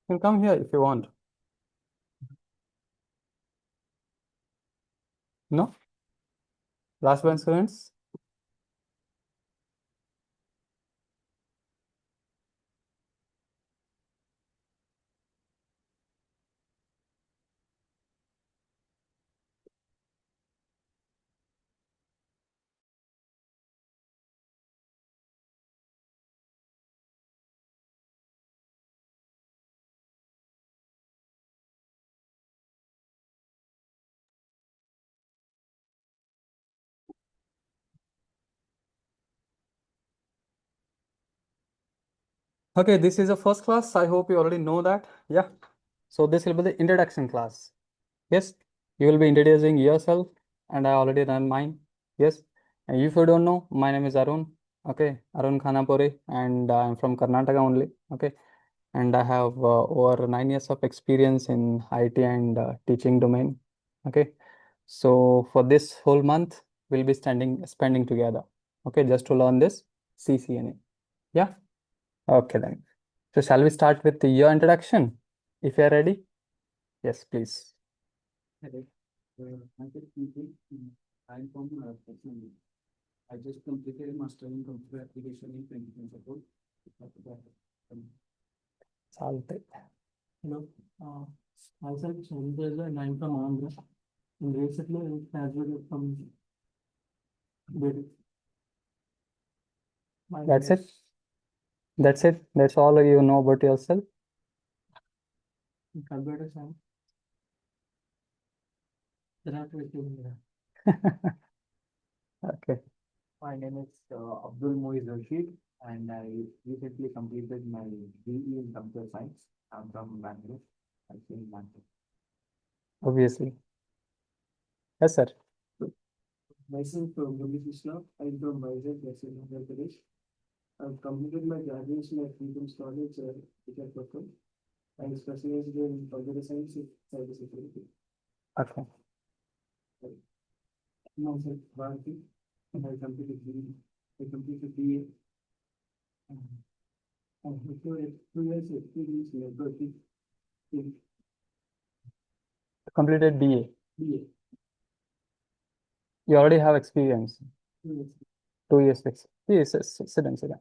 You can come here if you want. No? Last bench students? Okay, this is a first class. I hope you already know that. Yeah. So this will be the introduction class. Yes. You will be introducing yourself, and I already run mine. Yes. And if you don't know, my name is Arun. Okay, Arun Khanapuri, and I'm from Karnataka only. Okay, and I have over 9 years of experience in IT and teaching domain. Okay, so for this whole month, we'll be spending together. Okay, just to learn this CCNA. Yeah. Okay then. So shall we start with your introduction? If you are ready, yes, please. Hello. My name is Nitin. I'm from Technology. I just completed a master in computer application in 2024. Chalte. Hello. Myself Chandra and I'm from Andhra. And recently I graduated from BID. That's it. That's it. That's all you know about yourself. Computer science. Okay. My name is Abdul Moiz Rashid and I recently completed my BE in computer science. I'm from Bangalore. I stay in Bangalore. Obviously. Yes, sir. Myself, Gumi Krishna. I'm from Vizag, West Andhra Pradesh. I've completed my graduation at Freedom's College, Visakhapatnam. I specialized in computer science and cybersecurity. Okay. Myself, Bharati, and I completed BA. I have 2 years experience in networking in Completed BA. BA. You already have experience. 2 years. 2 years. Yes, yes, sit down, sit down.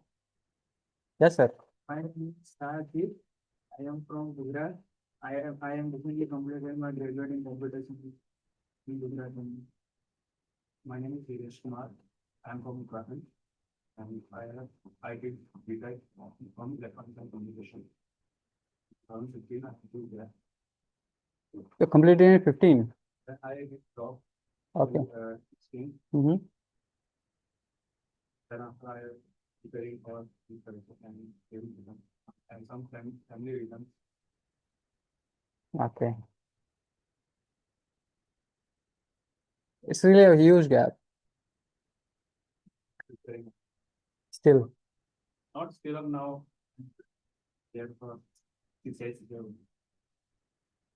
Yes, sir. My name is Sahajit. I am from Gujarat. I am recently completed my graduate in computer science in Gujarat. My name is Hitesh Kumar. I am from Uttarakhand. And I did BTech from electronics and communication. 2015, I did that. You completed in 15. Then I did job Okay. in 16. Mm-hmm. Then after I preparing for the and some family reasons. Okay. It's really a huge gap. Preparing. Still. Not still up now. Therefore, it says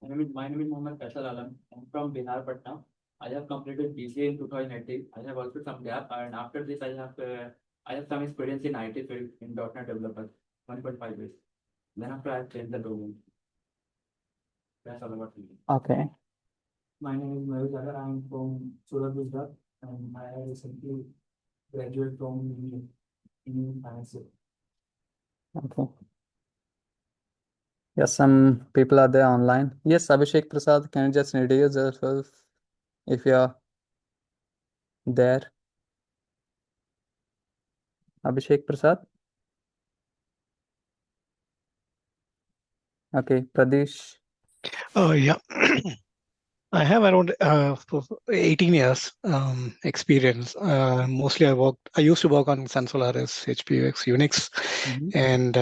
my name is Mohammed Kaishal Alam. I'm from Bihar, Patna. I have completed BCA in 2018. I have also some gap, and after this, I have some experience in IT field in .NET developer, 1.5 years. Then after I have changed the domain. That's all about me. Okay. My name is Mayur Jagar. I'm from Surat, Gujarat, and I have recently graduated from in finance. Okay. Yes, some people are there online. Yes, Abhishek Prasad, can you just introduce yourself if you're there? Abhishek Prasad. Okay, Pradesh. Yeah. I have around 18 years experience. Mostly I used to work on Sun Solaris, HPUX, Unix, Mhm. and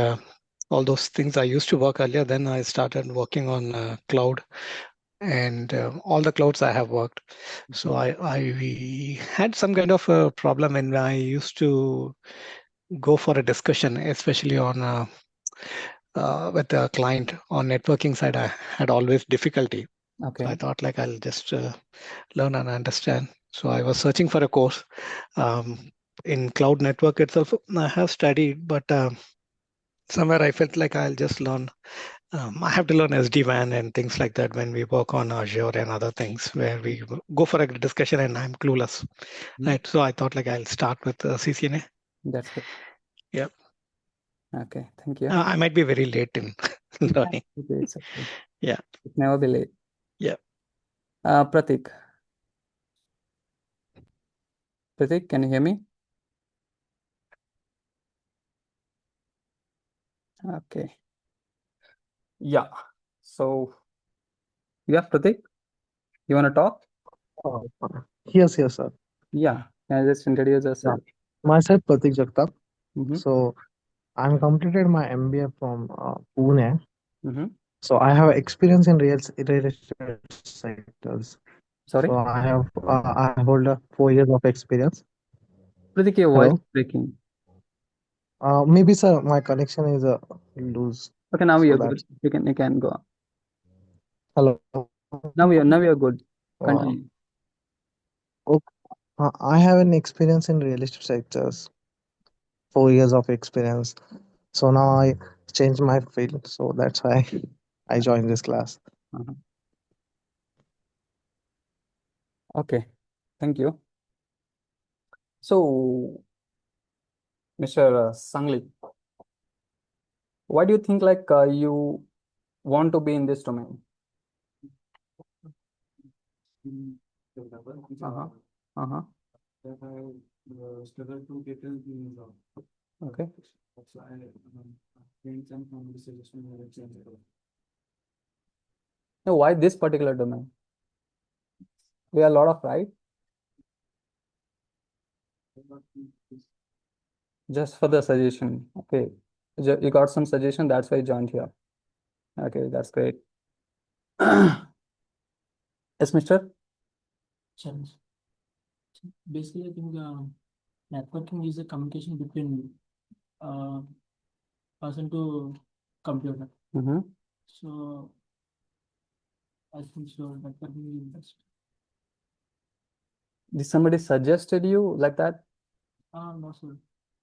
all those things I used to work earlier. Then I started working on cloud, and all the clouds I have worked. So I had some kind of a problem when I used to go for a discussion, especially on with the client on networking side. I had always difficulty. So Okay. I thought like I'll just learn and understand. So I was searching for a course in cloud network itself. I have studied, but somewhere I felt like I'll just learn I have to learn SD-WAN and things like that when we work on Azure and other things where we go for a discussion and I'm clueless. Right. So I thought like I'll start with CCNA. That's good. Yep. Okay, thank you. I might be very late in learning. Okay, it's okay. Yeah. It's never be late. Yeah. Pratik. Pratik, can you hear me? Okay. Yeah. So, yeah, Pratik, you want to talk? Uh, yes, yes, sir. Yeah. Can I just introduce Yeah. yourself? Myself, Pratik Jagtap. Mm-hmm. So, I'm completed my MBA from Pune. Mm-hmm. So, I have experience in real estate sectors. Sorry? So, I hold 4 years of experience. Pratik, your voice is Hello. breaking. Maybe, sir, my connection is loose. Okay, now So you're good. that's You can go on. hello. Now you're good. Uh, Continue. okay. I have an experience in real estate sectors. 4 years of experience. So now I changed my field. So that's why I joined this class. Uh-huh. Okay. Thank you. So, Mr. Sangli, why do you think like you want to be in this domain? Uh-huh. Uh-huh. That I struggle to get a new job. Okay. So I gained some from the suggestion that I change it. Now, why this particular domain? We have a lot of right just for the suggestion. Okay. You got some suggestion, that's why you joined here. Okay, that's great. Yes, Mr. Challenge. Basically, I think networking is a communication between uh, person to computer. Mm-hmm. So I think so networking is best. Did somebody suggested you like that? No, sir.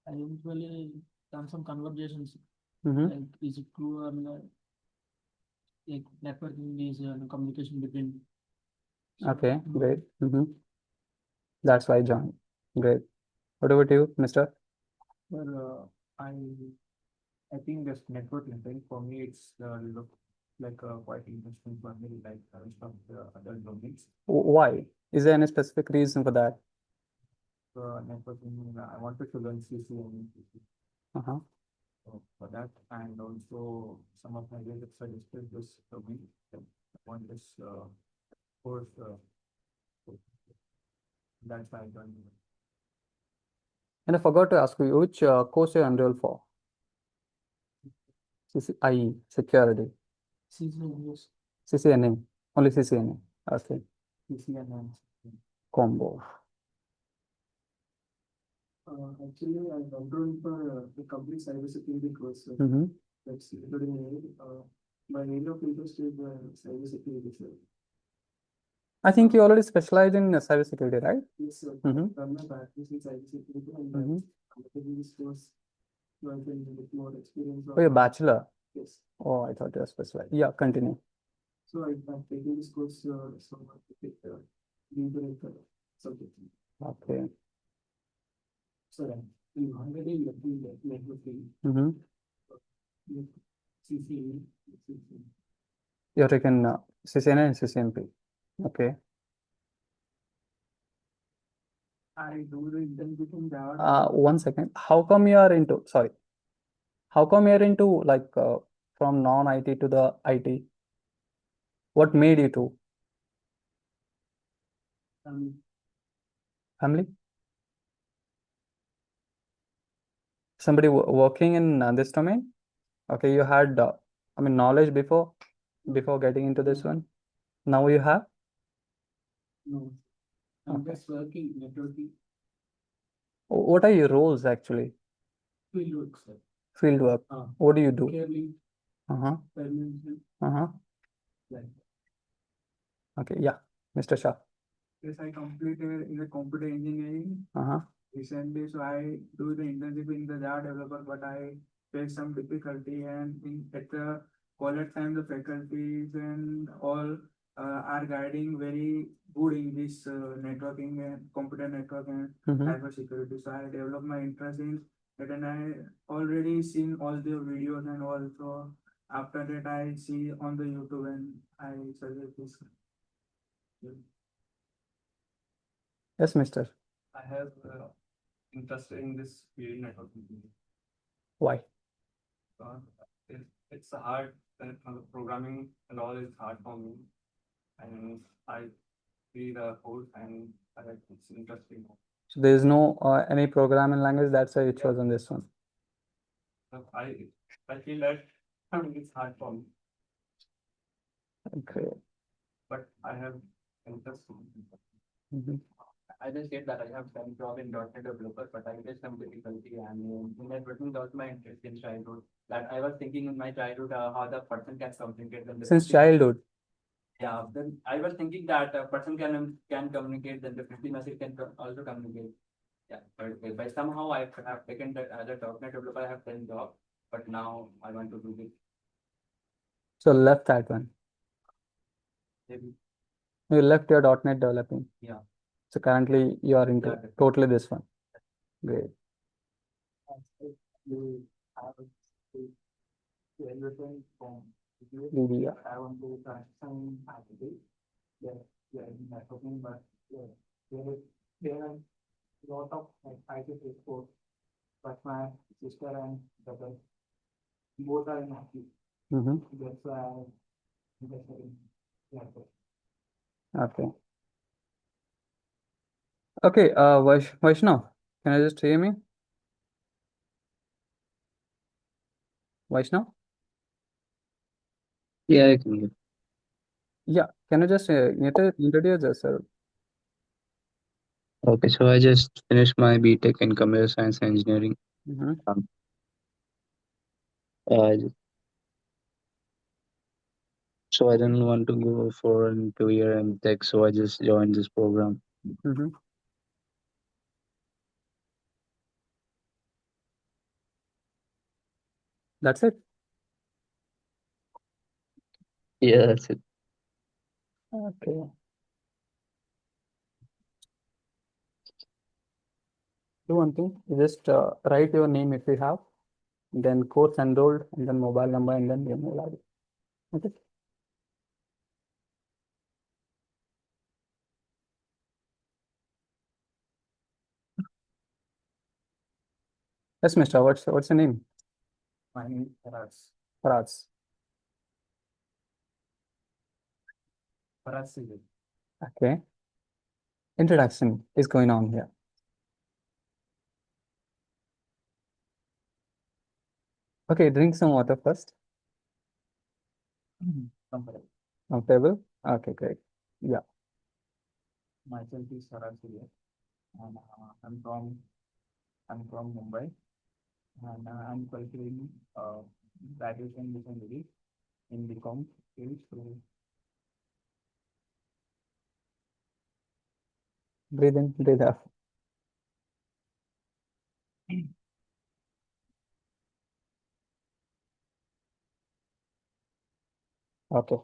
I usually done some conversations. Mm-hmm. Like, is it true or not? Like networking is communication between. Okay, great. Mm-hmm. That's why I joined. Great. What about you, Mr.? Well, I think this networking thing for me it's look like quite interesting for me like the rest of the other domains. Why? Is there any specific reason for that? Networking I wanted to learn CCNA Uh-huh. for that and also some of my relatives suggested this domain. I want this course. That's why I joined. And I forgot to ask you which course you enrolled for. IE, security. CCNA, CCNA, only CCNA. Okay, CCNA. combo. Actually, I enrolled for the complete cybersecurity course. Mm-hmm. That's including my area of interest is cybersecurity. Sir. I think you already specialize in cybersecurity, right? Yes, sir. Mm-hmm. Done my practice in cybersecurity and Mm-hmm. completed this course so I can get more experience. Oh, you're bachelor. Yes. Oh, I thought you were specialized. Yeah, continue. So I'm taking this course so I can take the legal subject. Okay. So I'm already looking at networking. Mm-hmm. CCNA. You're taking CCNA and CCNP. Okay. I do the internship in that. 1 second. How come you are into, sorry, how come you're into like from non-IT to the IT? What made you to? Family? Somebody working in this domain? Okay, you had, I mean, knowledge before getting into this one. Now you have? No, I'm Okay. just working networking What are your roles actually? field work, sir. Field work. What do you do? Caring, Uh-huh. permanent, Uh-huh. like. Okay, yeah. Mr. Shah. Yes, I completed in the computer engineering Uh-huh. recently, so I do the internship in the Java developer, but I faced some difficulty and at the college time the faculties and all are guiding very good in this networking and computer network and cyber security. So I developed my interest in it, and I already seen all the videos and also after that I see on the YouTube and I suggest this. Yes, mister. I have interest in this field networking. Why? Uh, it's hard, programming and all is hard for me, and I see the code and it's interesting. So there is no any programming language. That's why you chosen this one. I feel that it's hard for me, Okay. but I have interest. Mhm. I just said that I have some job in .NET developer, but I faced some difficulty, and in networking was my interest in childhood. That I was thinking in my childhood how the person can communicate when the Since childhood. yeah, then I was thinking that a person can communicate, then the 50 message can also communicate. Yeah, but by somehow I have taken that as a .NET developer, I have done job, but now I want to do this. So left that one. Maybe. You left your .NET developing. Yeah. So currently you are into Yeah. totally this one. Great. You have to everything from Yeah. I want to transition activity. Yeah, yeah, in networking, but yeah, there are lot of like IT support, but my sister and brother both are in IT. Mm-hmm. That's why I'm interested in network. Okay. Okay. Vaishnav, can you just hear me? Vaishnav? Yeah, I can hear. Yeah. Can you just introduce yourself? Okay, so I just finished my BTech in computer science and engineering. Mm-hmm. Um, uh, so I didn't want to go for a 2 year MTech, so I just joined this program. Mm-hmm. That's it. Yeah, that's it. Okay. Do one thing. You just write your name if you have, then course enrolled, and then mobile number, and then email ID. Okay. Yes, mister. What's your name? My name is Faraz. Faraz. Faraz Sidi. Okay. Introduction is going on here. Okay, drink some water first. Comfortable. Comfortable? Okay, great. Yeah. Myself is Faraz Sidi, and I'm from Mumbai, and I'm pursuing graduation recently in BCom field. So Breathe in, breathe out. Okay.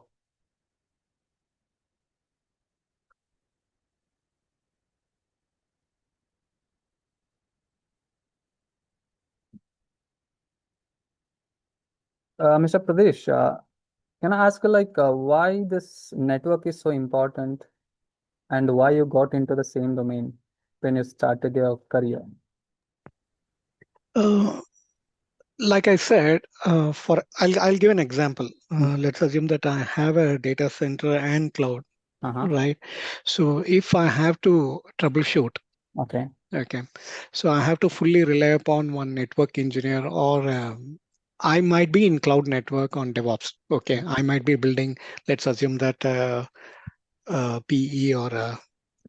Mr. Pradesh, can I ask you like why this network is so important and why you got into the same domain when you started your career? Like I said, I'll give an example. Let's assume that I have a data center and cloud, Uh-huh. right? So if I have to troubleshoot, Okay. okay, so I have to fully rely upon one network engineer, or I might be in cloud network on DevOps. Okay, I might be building. Let's assume that PE or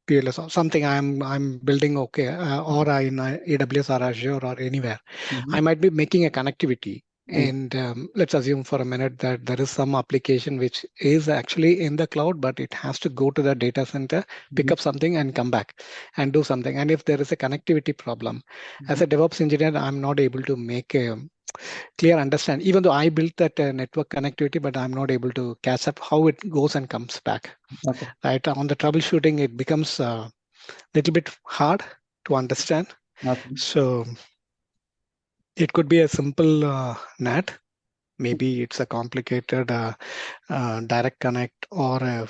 PLS or something I'm building. Okay, or I in AWS or Azure or anywhere. Mm-hmm. I might be making a connectivity. And let's assume for a minute that there is some application which is actually in the cloud, but it has to go to the data center, pick up something and come back and do something. And if there is a connectivity problem, as a DevOps engineer, I'm not able to make a clear understand, even though I built that network connectivity, but I'm not able to catch up how it goes and comes back. Okay. Right. On the troubleshooting, it becomes a little bit hard to understand. Okay. So it could be a simple NAT. Maybe it's a complicated direct connect or a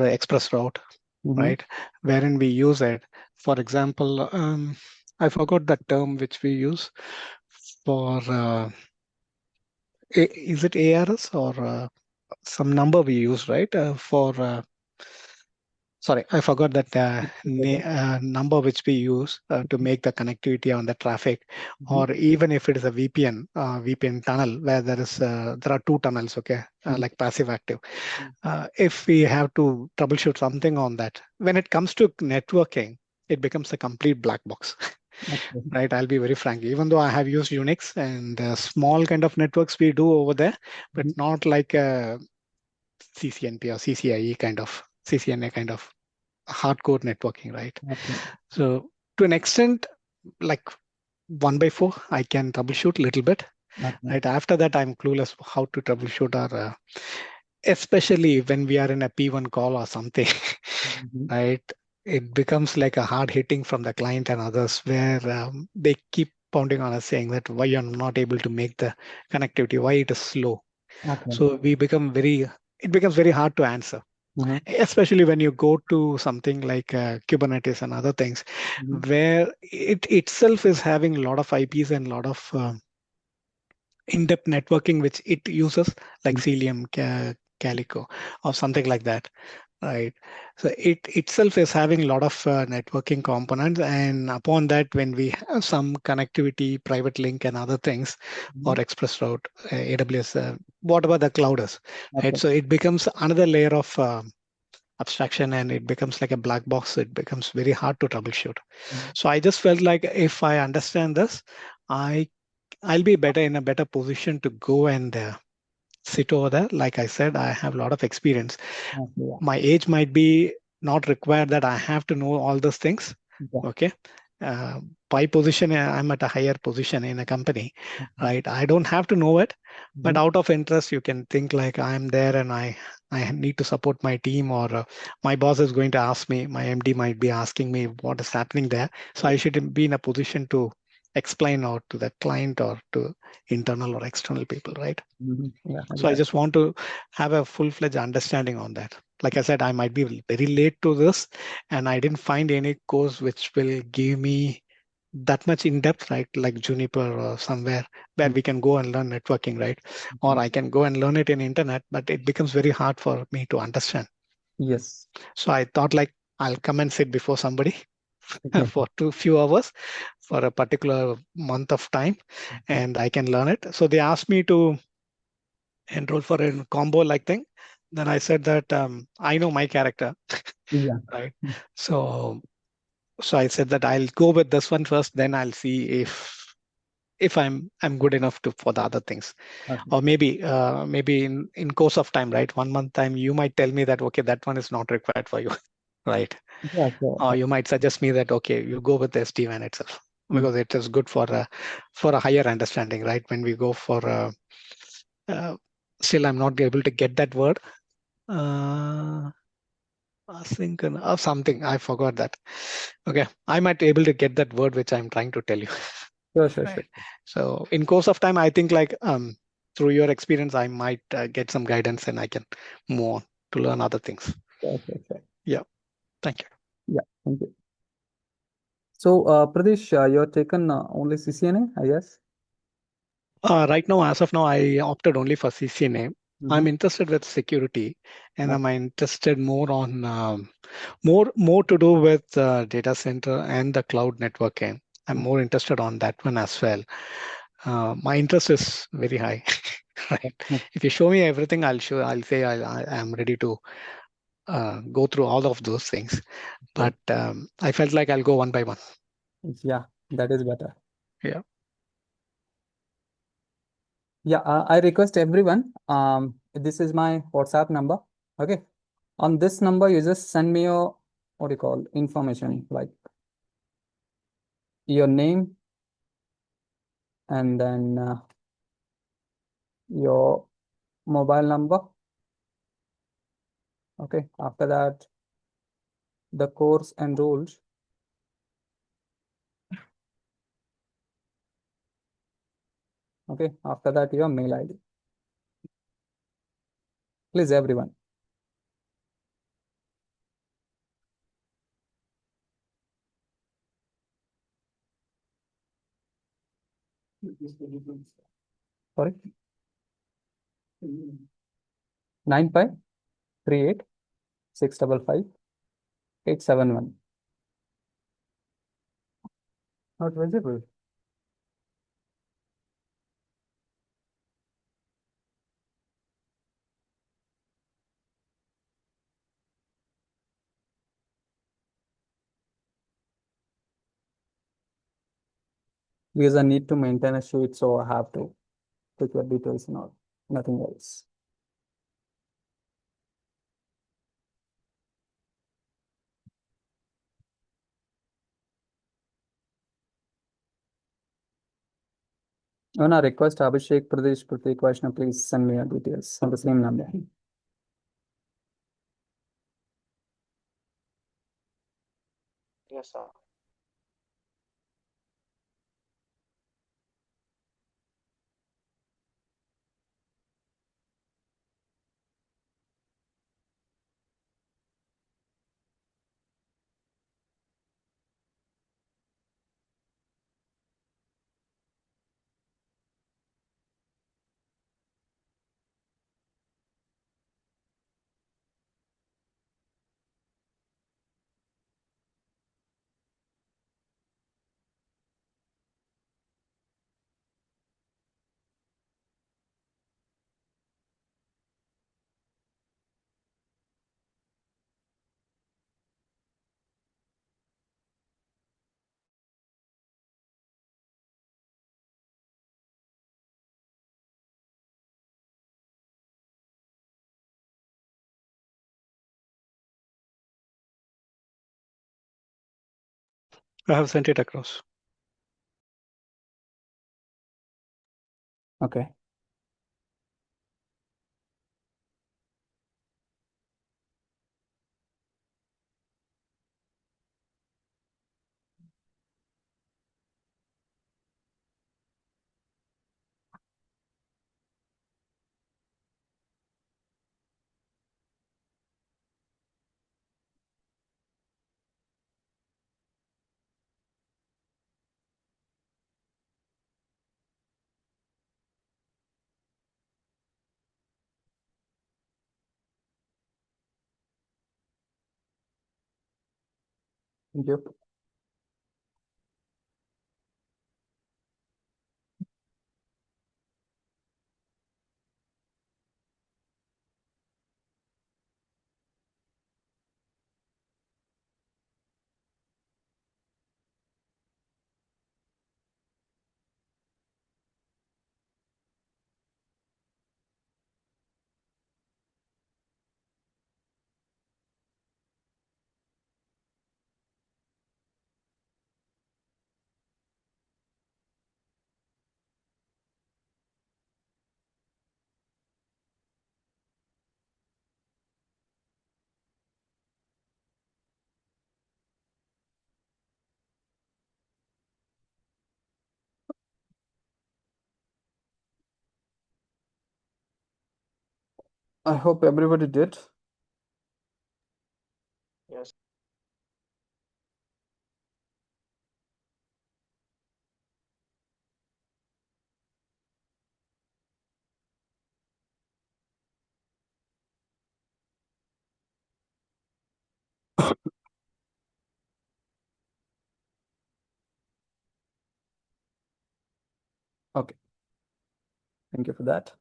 express route, right? Wherein we use it. For example, I forgot the term which we use for. Is it ARS or some number we use, right? Sorry, I forgot that number which we use to make the connectivity on the traffic, or even if it is a VPN, VPN tunnel where there are two tunnels, okay, like passive active. If we have to troubleshoot something on that, when it comes to networking, it becomes a complete black box. Okay. Right, I'll be very frank. Even though I have used Unix and small kind of networks we do over there, but not like a CCNP or CCIE kind of CCNA kind of hardcore networking, right? Okay. So to an extent, like 1/4, I can troubleshoot a little bit. Okay. Right after that, I'm clueless how to troubleshoot our, especially when we are in a P1 call or something, right? It becomes like a hard hitting from the client and others where they keep pounding on us saying that why you're not able to make the connectivity, why it is slow. Okay. So it becomes very hard to answer. Especially when you go to something like Kubernetes and other things, where it itself is having a lot of IPs and a lot of in-depth networking which it uses, like Cilium, Calico, or something like that, right? So it itself is having a lot of networking components, and upon that, when we have some connectivity, private link, and other things, or express route, AWS, whatever the cloud is, right? So it becomes another layer of abstraction, and it becomes like a black box. It becomes very hard to troubleshoot. So I just felt like if I understand this, I'll be in a better position to go and sit over there. Like I said, I have a lot of experience. My age might be not required that I have to know all those things. Okay. By position, I'm at a higher position in a company, right? I don't have to know it, but out of interest, you can think like I'm there and I need to support my team, or my boss is going to ask me, my MD might be asking me what is happening there. So I should be in a position to explain out to the client or to internal or external people, right? Yeah, So I just want to have a full-fledged understanding on that. Like I said, I might be very late to this, and I didn't find any course which will give me that much in depth, right? Like Juniper or somewhere where we can go and learn networking, right? Or I can go and learn it in internet, but it becomes very hard for me to understand. Yes. So I thought like I'll come and sit before somebody for few hours for a particular month of time, and I can learn it. So they asked me to enroll for a combo like thing. Then I said that I know my character, Yeah. right? So I said that I'll go with this one first, then I'll see if I'm good enough to for the other things. Or maybe in course of time, right? 1 month time, you might tell me that okay, that one is not required for you, right? Yeah. Or you might suggest me that okay, you go with the SD-WAN itself because it is good for a higher understanding, right? When we go for still I'm not able to get that word. Asynchronous or something. I forgot that. Okay, I might be able to get that word which I'm trying to tell you. Sure. Right. So in course of time, I think like through your experience, I might get some guidance and I can move on to learn other things. Sure. Yeah. Thank you. Yeah. Thank you. So, Pradesh, you're taken only CCNA, I guess. Right now, as of now, I opted only for CCNA. I'm interested with security, and I'm interested more on more to do with data center and the cloud networking. I'm more interested on that one as well. My interest is very high. Right. If you show me everything, I'll say I'm ready to go through all of those things. But I felt like I'll go one by one. Yeah, that is better. Yeah. Yeah, I request everyone. This is my WhatsApp number. Okay. On this number, you just send me your what do you call information like your name and then your mobile number. Okay. After that, the course and rules. Okay. After that, your mail ID. Please, everyone. Sorry. 9538655871. Not visible. Because I need to maintain a sheet, so I have to put your details, not nothing else. On a request, Abhishek, Pradesh, Pratik, Vaishnav, please send me your details on the same number. Yes, sir. I have sent it across. Okay. Thank you. I hope everybody did. Yes. Okay. Thank you for that.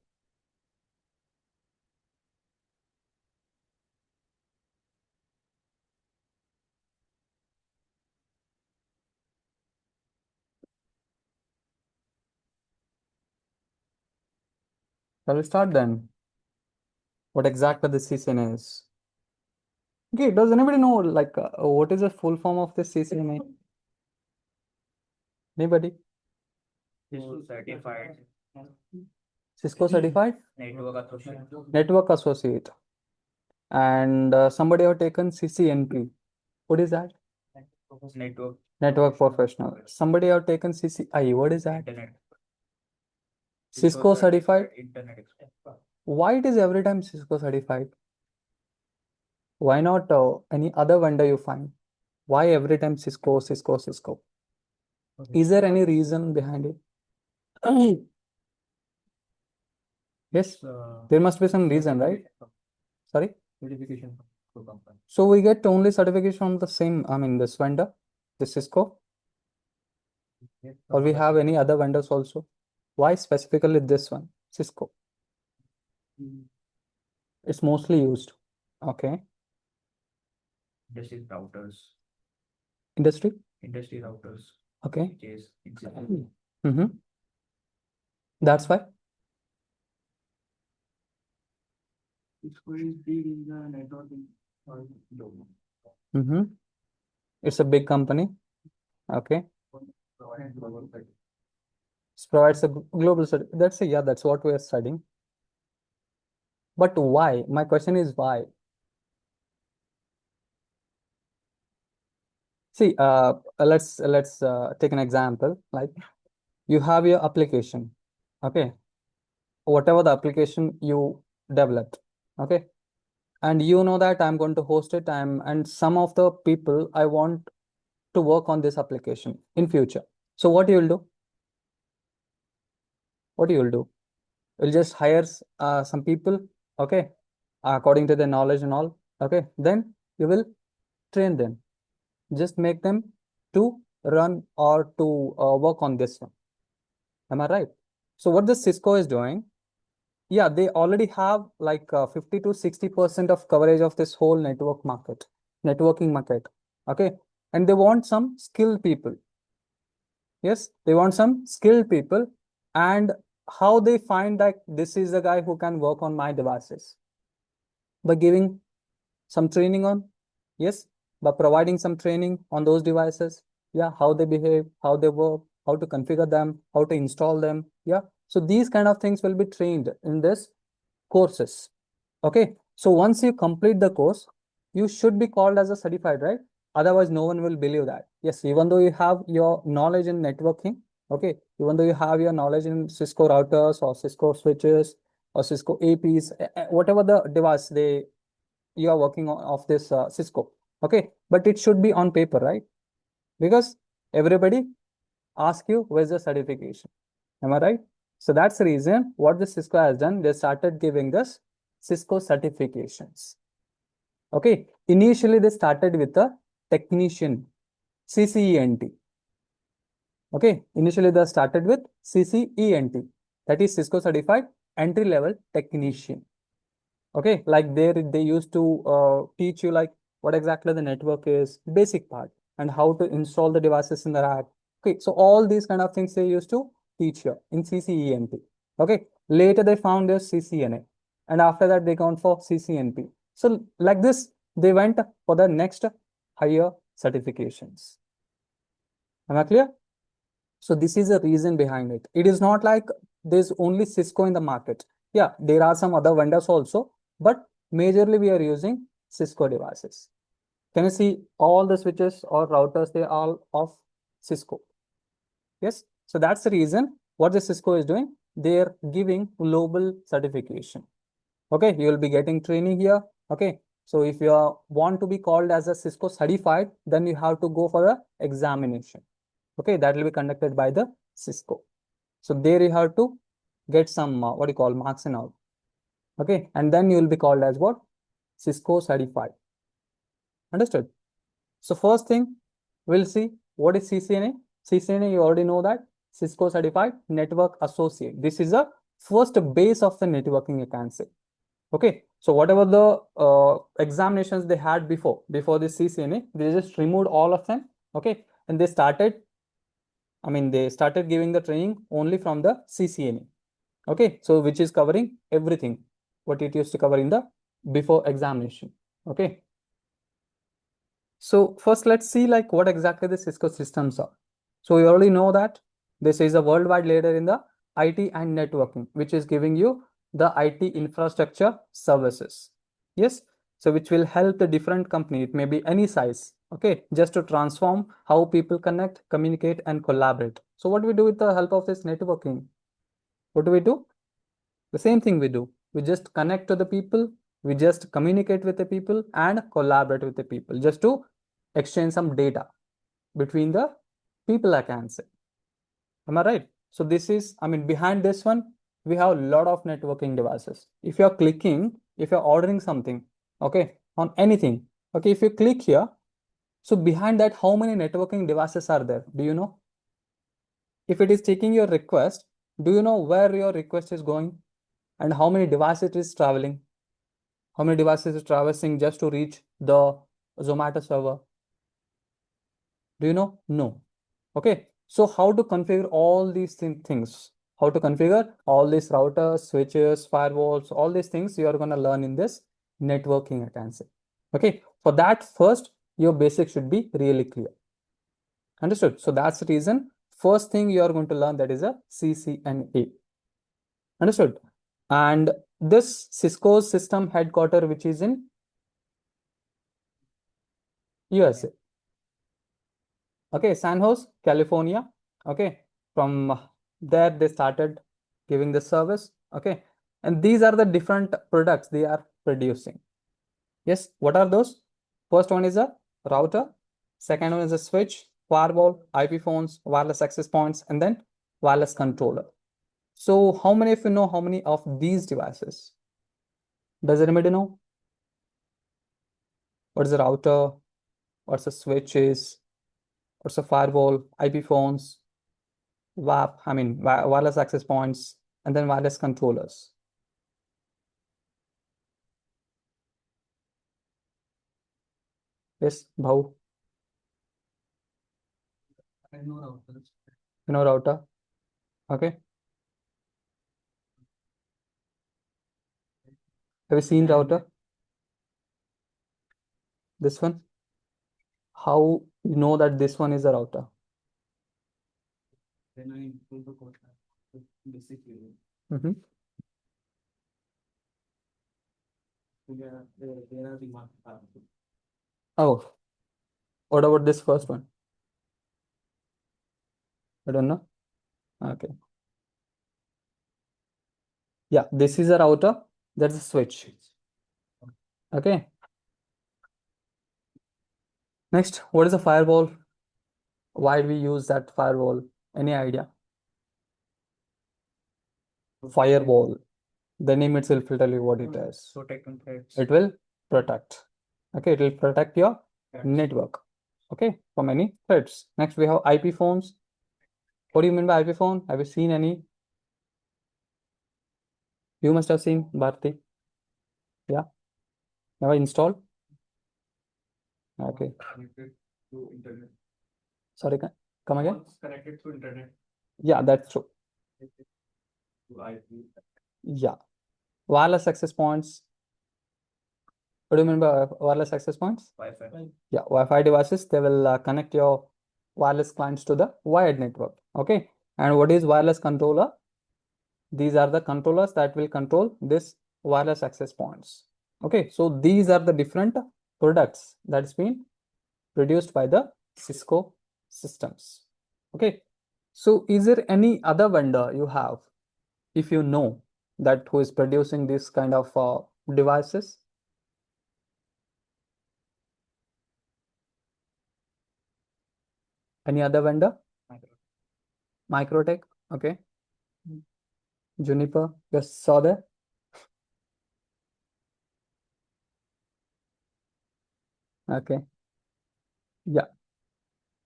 Shall we start then? What exactly the CCNA is? Okay, does anybody know like what is the full form of this CCNA? Anybody? Cisco certified Cisco certified network associate. network associate. And somebody have taken CCNP. What is that? Network Network professional. Somebody have taken CCI. What is that? internet. Cisco certified. Internet expert. Why it is every time Cisco certified? Why not any other vendor you find? Why every time Cisco, Cisco, Cisco? Is there any reason behind it? Yes, there must be some reason, right? Sorry? Certification for company. So we get only certification from the same, I mean, this vendor, this Cisco, or we have any other vendors also? Why specifically this one, Cisco? It's mostly used. Okay. Industry routers. Industry? Industry routers. Okay. Which is Mm-hmm. That's why. Cisco is big in the networking domain. Mm-hmm. It's a big company. Okay. It provides a global study. That's what we are studying. But why? My question is why? See, let's take an example. Like you have your application, okay? Whatever the application you developed, okay? And you know that I'm going to host it. And some of the people I want to work on this application in future. So what you will do? What you will do? You'll just hire some people, okay, according to their knowledge and all, okay. Then you will train them, just make them to run or to work on this one. Am I right? So what the Cisco is doing, yeah, they already have like 50 to 60% of coverage of this whole networking market, okay. And they want some skilled people. Yes, they want some skilled people. And how they find that this is the guy who can work on my devices? By giving some training on, yes, by providing some training on those devices. Yeah, how they behave, how they work, how to configure them, how to install them. Yeah, so these kind of things will be trained in this courses. Okay, so once you complete the course, you should be called as a certified, right? Otherwise, no one will believe that. Yes, even though you have your knowledge in networking, okay, even though you have your knowledge in Cisco routers or Cisco switches or Cisco APs, whatever the device you are working on of this Cisco, okay, but it should be on paper, right? Because everybody ask you where's the certification. Am I right? So that's the reason what the Cisco has done. They started giving us Cisco certifications. Okay. Initially, they started with a technician, CCENT. Okay. Initially, they started with CCENT. That is Cisco Certified Entry Level Technician. Okay. Like there, they used to teach you like what exactly the network is, basic part, and how to install the devices in the rack. Okay. So all these kind of things they used to teach you in CCENT. Okay. Later, they found their CCNA. And after that, they gone for CCNP. So like this, they went for the next higher certifications. Am I clear? So this is the reason behind it. It is not like there's only Cisco in the market. Yeah, there are some other vendors also, but majorly we are using Cisco devices. Can you see all the switches or routers, they are all of Cisco. Yes, so that's the reason what the Cisco is doing. They're giving global certification. Okay, you will be getting training here. Okay, so if you want to be called as a Cisco certified, then you have to go for a examination. Okay, that will be conducted by the Cisco. So there you have to get some what you call marks and all. Okay, and then you will be called as what? Cisco certified. Understood? So first thing, we'll see what is CCNA. CCNA, you already know that Cisco Certified Network Associate. This is the first base of the networking, you can say. Okay, so whatever the examinations they had before the CCNA, they just removed all of them. Okay, and they started giving the training only from the CCNA. Okay, so which is covering everything what it used to cover in the before examination. Okay. So first let's see like what exactly the Cisco systems are. So we already know that this is a worldwide leader in the IT and networking, which is giving you the IT infrastructure services. Yes. So which will help the different company, it may be any size, okay, just to transform how people connect, communicate, and collaborate. So what do we do with the help of this networking? What do we do? The same thing we do. We just connect to the people, we just communicate with the people and collaborate with the people just to exchange some data between the people, I can say. Am I right? So this is, I mean, behind this one, we have a lot of networking devices. If you're clicking, if you're ordering something, okay, on anything, okay, if you click here, so behind that, how many networking devices are there? Do you know? If it is taking your request, do you know where your request is going and how many devices it is traveling? How many devices is traversing just to reach the Zomato server? Do you know? No. Okay. So how to configure all these things? How to configure all these routers, switches, firewalls, all these things you are going to learn in this networking, I can say. Okay. For that, first, your basics should be really clear. Understood? So that's the reason. First thing you are going to learn, that is a CCNA. Understood? And this Cisco's system headquarter, which is in USA. Okay, San Jose, California. Okay, from there they started giving the service. Okay, and these are the different products they are producing. Yes, what are those? First one is a router, second one is a switch, firewall, IP phones, wireless access points, and then wireless controller. So how many of you know how many of these devices? Does anybody know? What is a router? What's a switch is? What's a firewall? IP phones, WAP, I mean wireless access points, and then wireless controllers. Yes, Bhau, I know routers. you know router. Okay. Have you seen router? This one? How you know that this one is a router? Then I improve the code basically. Mm-hmm. There are remarks. Oh, what about this first one? I don't know. Okay. Yeah, this is a router. That's a switch. Okay. Next, what is a firewall? Why do we use that firewall? Any idea? Firewall. The name itself will tell you what it is. Protect and threats. It will protect. Okay, it will protect your network. Okay, from any threats. Next, we have IP phones. What do you mean by IP phone? Have you seen any? You must have seen, Bharti. Yeah. Never installed? Okay. Connected to internet. Sorry, come again? Once connected to internet. Yeah, that's true. To IP. Yeah. Wireless access points. What do you mean by wireless access points? Wi-Fi. Yeah, Wi-Fi devices, they will connect your wireless clients to the wired network. Okay. And what is wireless controller? These are the controllers that will control this wireless access points. Okay, so these are the different products that's been produced by the Cisco systems. Okay, so is there any other vendor you have, if you know, that who is producing this kind of devices? Any other vendor? Microtech, okay. Juniper, just saw there. Okay, yeah.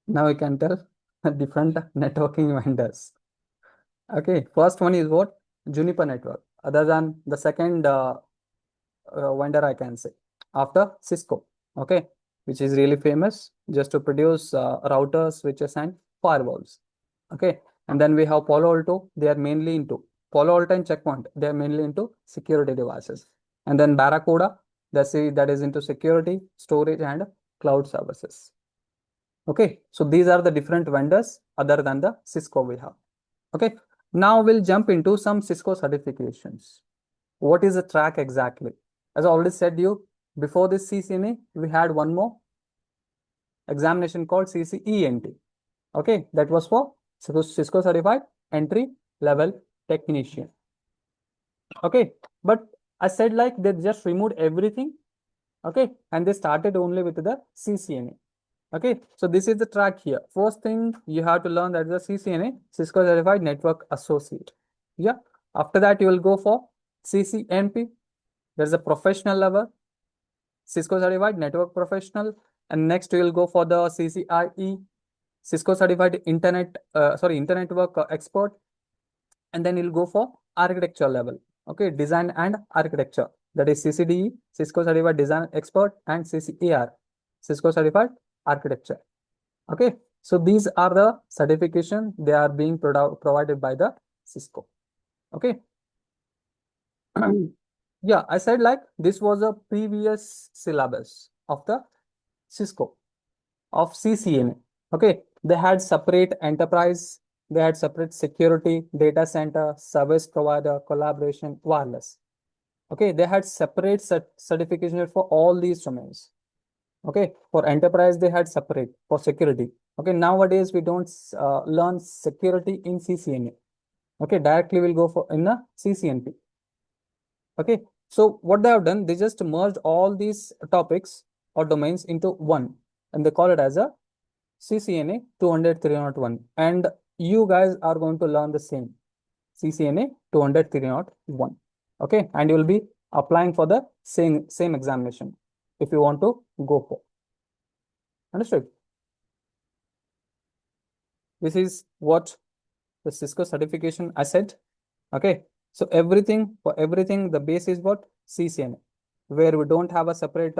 Now we can tell different networking vendors. Okay, first one is what? Juniper network. Other than the second vendor, I can say, after Cisco. Okay, which is really famous just to produce routers, switches, and firewalls. Okay, and then we have Palo Alto. They are mainly into Palo Alto and Checkpoint, they're mainly into security devices. And then Barracuda, that is into security, storage, and cloud services. Okay, so these are the different vendors other than the Cisco we have. Okay, now we'll jump into some Cisco certifications. What is a track exactly? As I already said you, before this CCNA, we had one more examination called CCENT. Okay, that was for Cisco Certified Entry Level Technician. Okay, but I said like they just removed everything. Okay, and they started only with the CCNA. Okay, so this is the track here. First thing you have to learn that is the CCNA, Cisco Certified Network Associate. Yeah, after that you will go for CCNP. There's a professional level, Cisco Certified Network Professional, and next you will go for the CCIE, Cisco Certified Internet Network Expert, and then you'll go for architecture level. Okay, design and architecture, that is CCDE, Cisco Certified Design Expert, and CCAR, Cisco Certified Architecture. Okay, so these are the certification they are being provided by the Cisco. Okay. Yeah, I said like this was a previous syllabus of the Cisco of CCNA. Okay, they had separate enterprise, they had separate security, data center, service provider, collaboration, wireless. Okay, they had separate certification for all these domains. Okay, for enterprise they had separate for security. Okay, nowadays we don't learn security in CCNA. Okay, directly we'll go for in a CCNP. Okay, so what they have done, they just merged all these topics or domains into one, and they call it as a CCNA 200-301, and you guys are going to learn the same CCNA 200-301. Okay, and you will be applying for the same examination if you want to go for. Understood? This is what the Cisco certification I said. Okay, so for everything, the base is what? CCNA, where we don't have a separate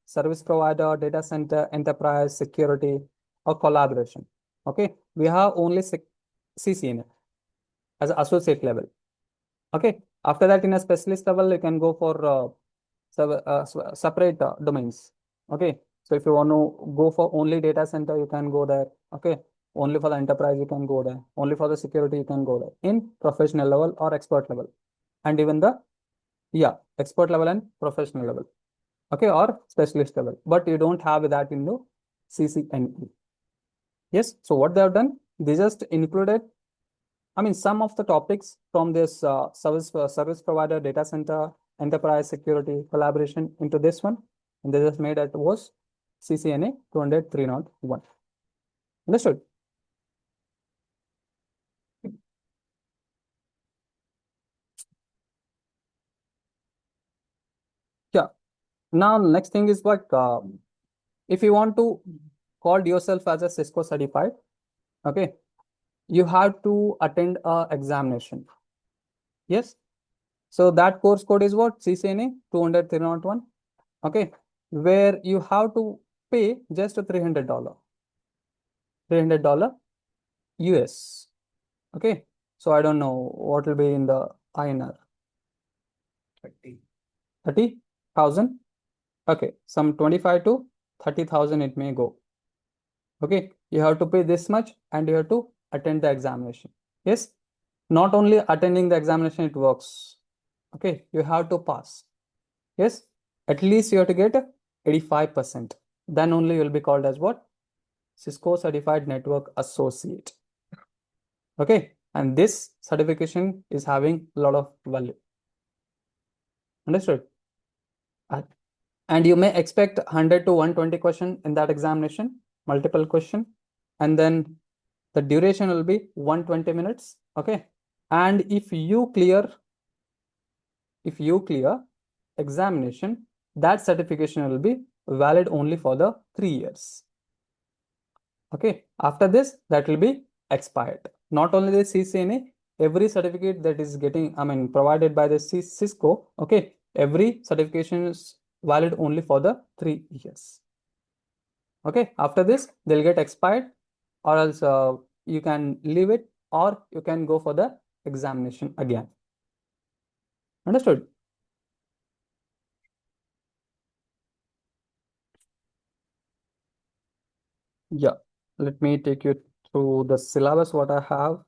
service provider, data center, enterprise, security, or collaboration. Okay, we have only CCNA as an associate level. Okay, after that, in a specialist level, you can go for separate domains. Okay, so if you want to go for only data center, you can go there. Okay, only for the enterprise, you can go there. Only for the security, you can go there in professional level or expert level, and even the expert level and professional level. Okay, or specialist level, but you don't have that in the CCNE. Yes, so what they have done, they just included, I mean, some of the topics from this service provider, data center, enterprise, security, collaboration into this one, and they just made it was CCNA 200-301. Understood? Yeah. Now, next thing is what, if you want to call yourself as a Cisco certified, okay, you have to attend a examination. Yes. So that course code is what? CCNA 200-301. Okay, where you have to pay just $300. $300 US. Okay, so I don't know what will be in the INR. 30,000. Okay, some 25 to 30,000 it may go. Okay, you have to pay this much and you have to attend the examination. Yes, not only attending the examination it works. Okay, you have to pass. Yes, at least you have to get 85%. Then only you will be called as what? Cisco Certified Network Associate. Okay, and this certification is having a lot of value. Understood? And you may expect 100 to 120 question in that examination, multiple question, and then the duration will be 120 minutes. Okay, and if you clear examination, that certification will be valid only for the 3 years. Okay, after this, that will be expired. Not only the CCNA, every certificate that is provided by the Cisco, okay, every certification is valid only for the 3 years. Okay, after this, they'll get expired, or else you can leave it, or you can go for the examination again. Understood? Yeah, let me take you through the syllabus what I have.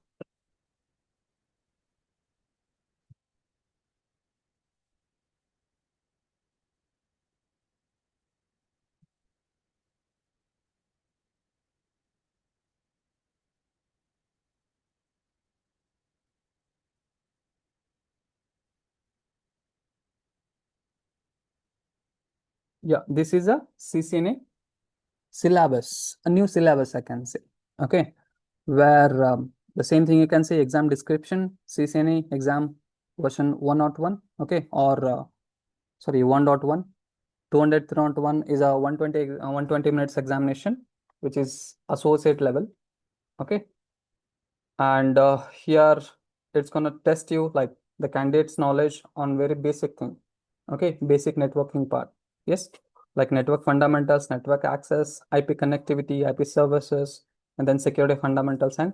Yeah, this is a CCNA syllabus, a new syllabus I can say. Okay, where the same thing you can say exam description, CCNA exam version 101. Okay, or sorry 1.1. 200.1 is a 120 minutes examination, which is associate level. Okay, and here it's gonna test you like the candidate's knowledge on very basic thing. Okay, basic networking part. Yes, like network fundamentals, network access, IP connectivity, IP services, and then security fundamentals, and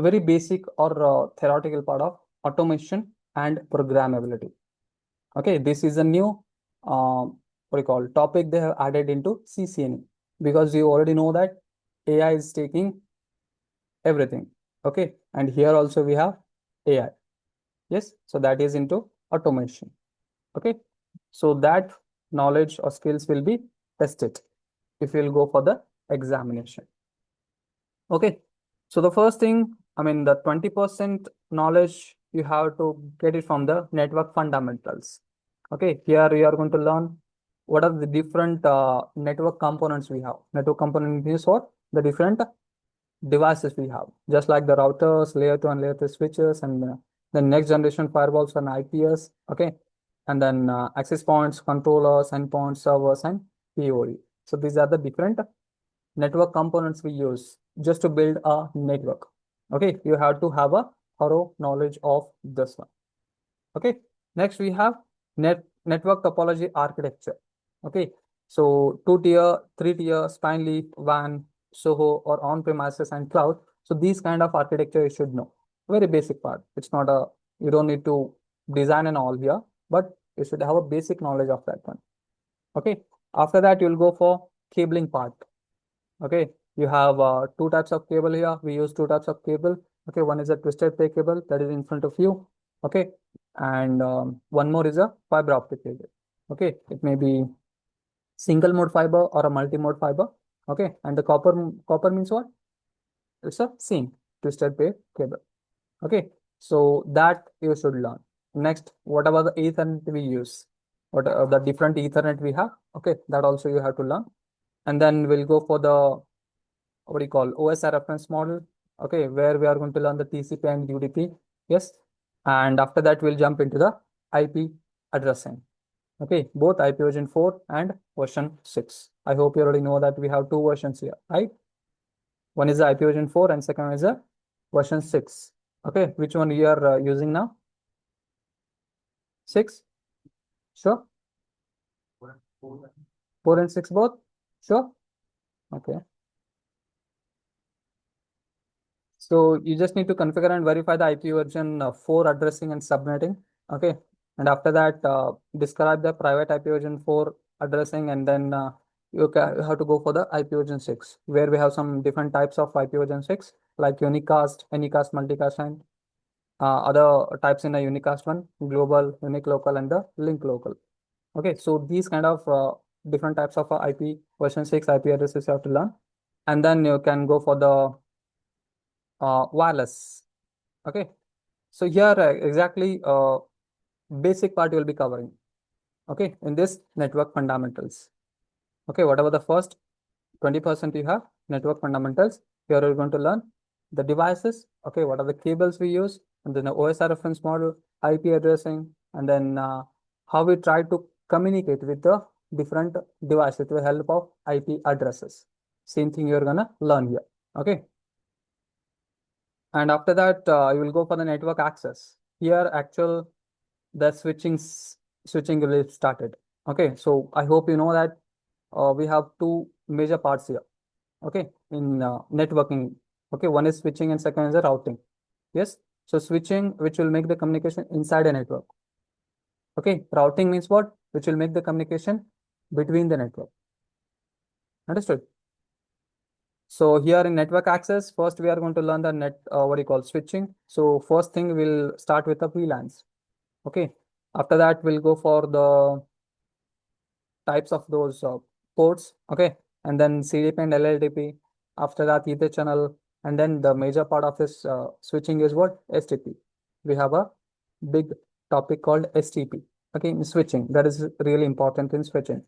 very basic or theoretical part of automation and programmability. Okay, this is a new what do you call topic they have added into CCNA, because you already know that AI is taking everything. Okay, and here also we have AI. Yes, so that is into automation. Okay, so that knowledge or skills will be tested if you'll go for the examination. Okay, so the first thing, I mean, the 20% knowledge you have to get it from the network fundamentals. Okay, here you are going to learn what are the different network components we have. Network component is what? The different devices we have, just like the routers, layer 2 and layer 3 switches, and the next generation firewalls and IPS. Okay, and then access points, controllers, endpoints, servers, and PoE. So these are the different network components we use just to build a network. Okay, you have to have a thorough knowledge of this one. Okay, next we have network topology architecture. Okay, so 2-tier, 3-tier, spine leaf, WAN, SOHO, or on-premises and cloud. So these kind of architecture you should know. Very basic part. It's not a, you don't need to design and all here, but you should have a basic knowledge of that one. Okay, after that you'll go for cabling part. Okay, you have two types of cable here. We use two types of cable. Okay, one is a twisted pair cable that is in front of you. Okay, and one more is a fiber optic cable. Okay, it may be single mode fiber or a multi mode fiber. Okay, and the copper means what? It's a same twisted pair cable. Okay, so that you should learn. Next, what about the Ethernet we use? What are the different Ethernet we have? Okay, that also you have to learn. And then we'll go for the what do you call OSI reference model. Okay, where we are going to learn the TCP and UDP. Yes, and after that we'll jump into the IP addressing. Okay, both IP version 4 and version 6. I hope you already know that we have two versions here, right? One is the IP version 4 and second is the version 6. Okay, which one you are using now? 6? Sure. 4 and 6 both? Sure. Okay. So you just need to configure and verify the IP version 4 addressing and subnetting. Okay. And after that, describe the private IP version 4 addressing, and then you have to go for the IP version 6, where we have some different types of IP version 6, like unicast, anycast, multicast, and other types in the unicast one, global, unique local, and the link local. Okay. So these kind of different types of IP version 6 IP addresses you have to learn. And then you can go for the wireless. Okay, so here exactly basic part you will be covering. Okay, in this network fundamentals. Okay, whatever the first 20% you have network fundamentals, here you're going to learn the devices. Okay, what are the cables we use, and then the OSI reference model, IP addressing, and then how we try to communicate with the different devices with the help of IP addresses. Same thing you're gonna learn here. Okay. And after that, you will go for the network access. Here, actual the switching will be started. Okay, so I hope you know that we have two major parts here. Okay, in networking. Okay, one is switching and second is the routing. Yes, So switching, which will make the communication inside a network. Okay, routing means what? Which will make the communication between the network. Understood? So here in network access, first we are going to learn the what do you call switching. So first thing we'll start with the VLANs. Okay. After that, we'll go for the types of those ports. Okay. And then CDP and LLDP. After that, Ether channel. And then the major part of this switching is what? STP. We have a big topic called STP. Okay, in switching. That is really important in switching.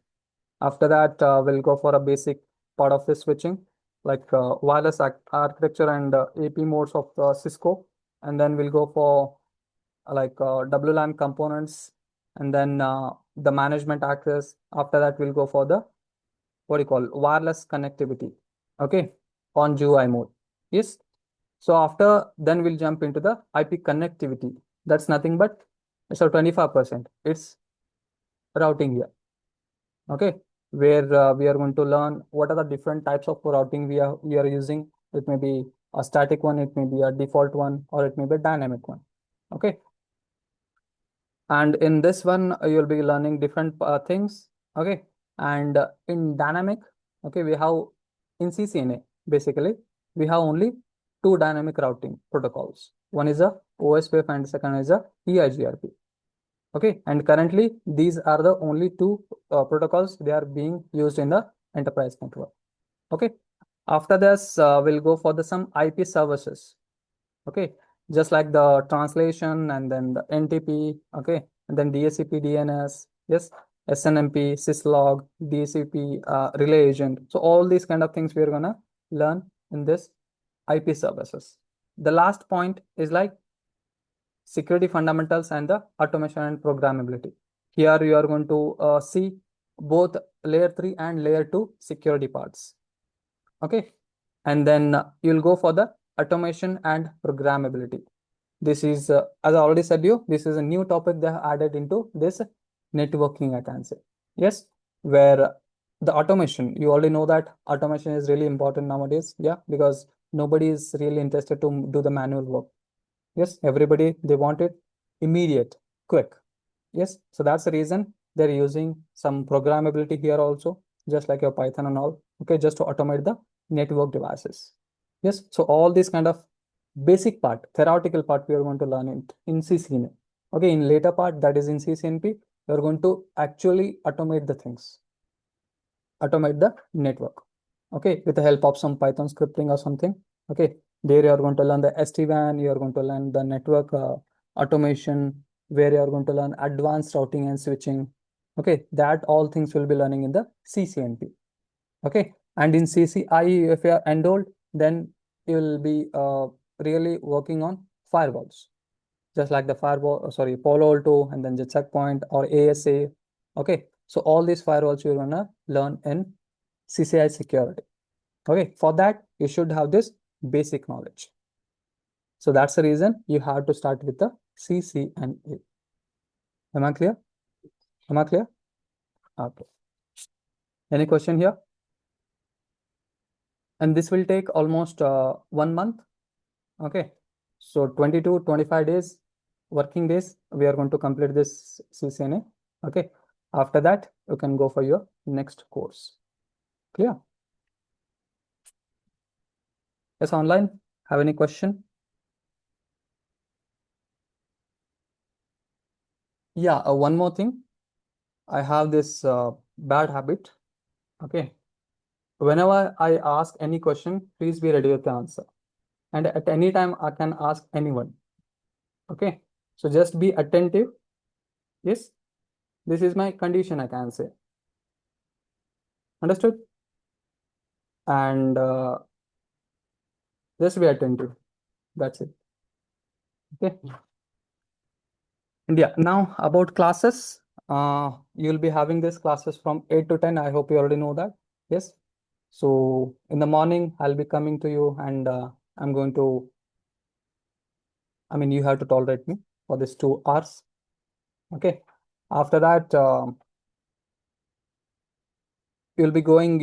After that, we'll go for a basic part of the switching, like wireless architecture and AP modes of Cisco. And then we'll go for like WLAN components, and then the management access. After that, we'll go for the what do you call wireless connectivity. Okay, on GUI mode. Yes. So after then we'll jump into the IP connectivity. That's nothing but it's a 25%. It's routing here. Okay, where we are going to learn what are the different types of routing we are using. It may be a static one, it may be a default one, or it may be a dynamic one. Okay, and in this one you'll be learning different things. Okay, and in dynamic, okay, we have in CCNA basically we have only two dynamic routing protocols. One is a OSPF and second is a EIGRP. Okay, and currently these are the only two protocols they are being used in the enterprise network. Okay, after this we'll go for the some IP services. Okay, just like the translation and then the NTP. Okay, and then DHCP DNS. Yes, SNMP, syslog, DHCP, relay agent. So all these kind of things we're gonna learn in this IP services. The last point is like security fundamentals and the automation and programmability. Here you are going to see both layer 3 and layer 2 security parts. Okay, and then you'll go for the automation and programmability. This is, as I already said you, this is a new topic they have added into this networking, I can say. Yes, where the automation, you already know that automation is really important nowadays. Yeah, because nobody is really interested to do the manual work. Yes, everybody, they want it immediate, quick. Yes, so that's the reason they're using some programmability here also, just like your Python and all. Okay, just to automate the network devices. Yes, so all this kind of basic part, theoretical part, we are going to learn it in CCNA. Okay, in later part, that is in CCNP, we are going to actually automate the things, automate the network. Okay, with the help of some Python scripting or something. Okay, there you are going to learn the SD-WAN, you are going to learn the network automation, where you are going to learn advanced routing and switching. Okay, that all things will be learning in the CCNP. Okay, and in CCI, if you are enrolled, then you will be really working on firewalls, just like the firewall, sorry, Palo Alto, and then the checkpoint or ASA. Okay, so all these firewalls you're gonna learn in CCI security. Okay, for that you should have this basic knowledge. So that's the reason you have to start with the CCNA. Am I clear? Am I clear? Okay. Any question here? And this will take almost 1 month. Okay, so 22-25 days, working days, we are going to complete this CCNA. Okay, after that you can go for your next course. Clear? Yes, online, have any question? Yeah, one more thing, I have this bad habit. Okay, whenever I ask any question, please be ready with the answer, and at any time I can ask anyone. Okay, so just be attentive. Yes, this is my condition, I can say. Understood? And just be attentive. That's it. Okay. And yeah, now about classes. You'll be having these classes from 8 to 10. I hope you already know that. Yes. So in the morning, I'll be coming to you and I'm going to, I mean, you have to tolerate me for these 2 hours. Okay. After that, you'll be going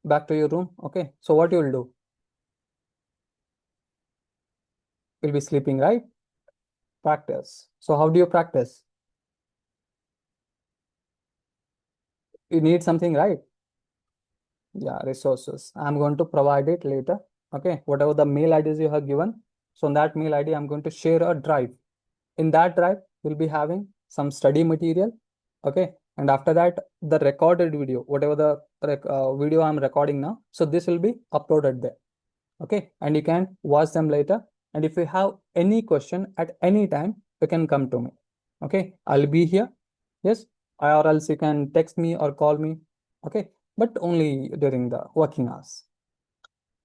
back to your room. Okay. So what you'll do? You'll be sleeping, right? practice. So how do you practice? You need something, right? Yeah, resources. I'm going to provide it later. Okay, whatever the mail IDs you have given. So on that mail ID, I'm going to share a drive. In that drive, we'll be having some study material. Okay, and after that, the recorded video, whatever the video I'm recording now. So this will be uploaded there. Okay, and you can watch them later. And if you have any question at any time, you can come to me. Okay, I'll be here. Yes, or else you can text me or call me. Okay, but only during the working hours.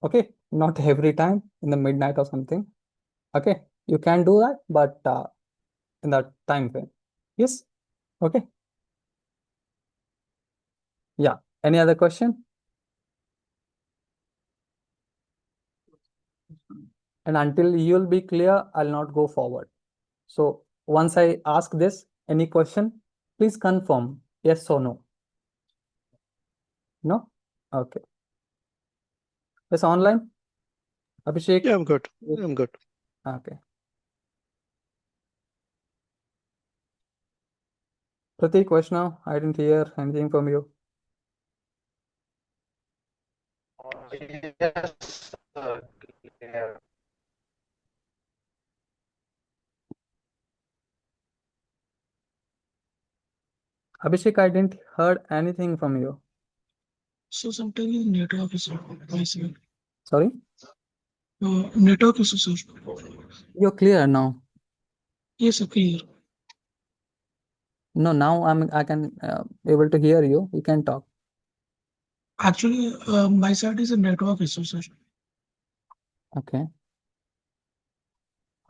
Okay, not every time in the midnight or something. Okay, you can do that, but in that time frame. Yes, okay. Yeah, any other question? And until you'll be clear, I'll not go forward. So once I ask this, any question, please confirm yes or no. No? Okay. It's online? Abhishek? Yeah, I'm good. Yes. I'm good. Okay. Pratik, Vaishnav, I didn't hear anything from you. Yes, clear. Abhishek, I didn't heard anything from you. So sometimes network is not. Sorry? Network is sir. You're clear now. Yes, sir, clear. No, now I can able to hear you. You can talk. Actually, my side is a network issue, sir. Okay.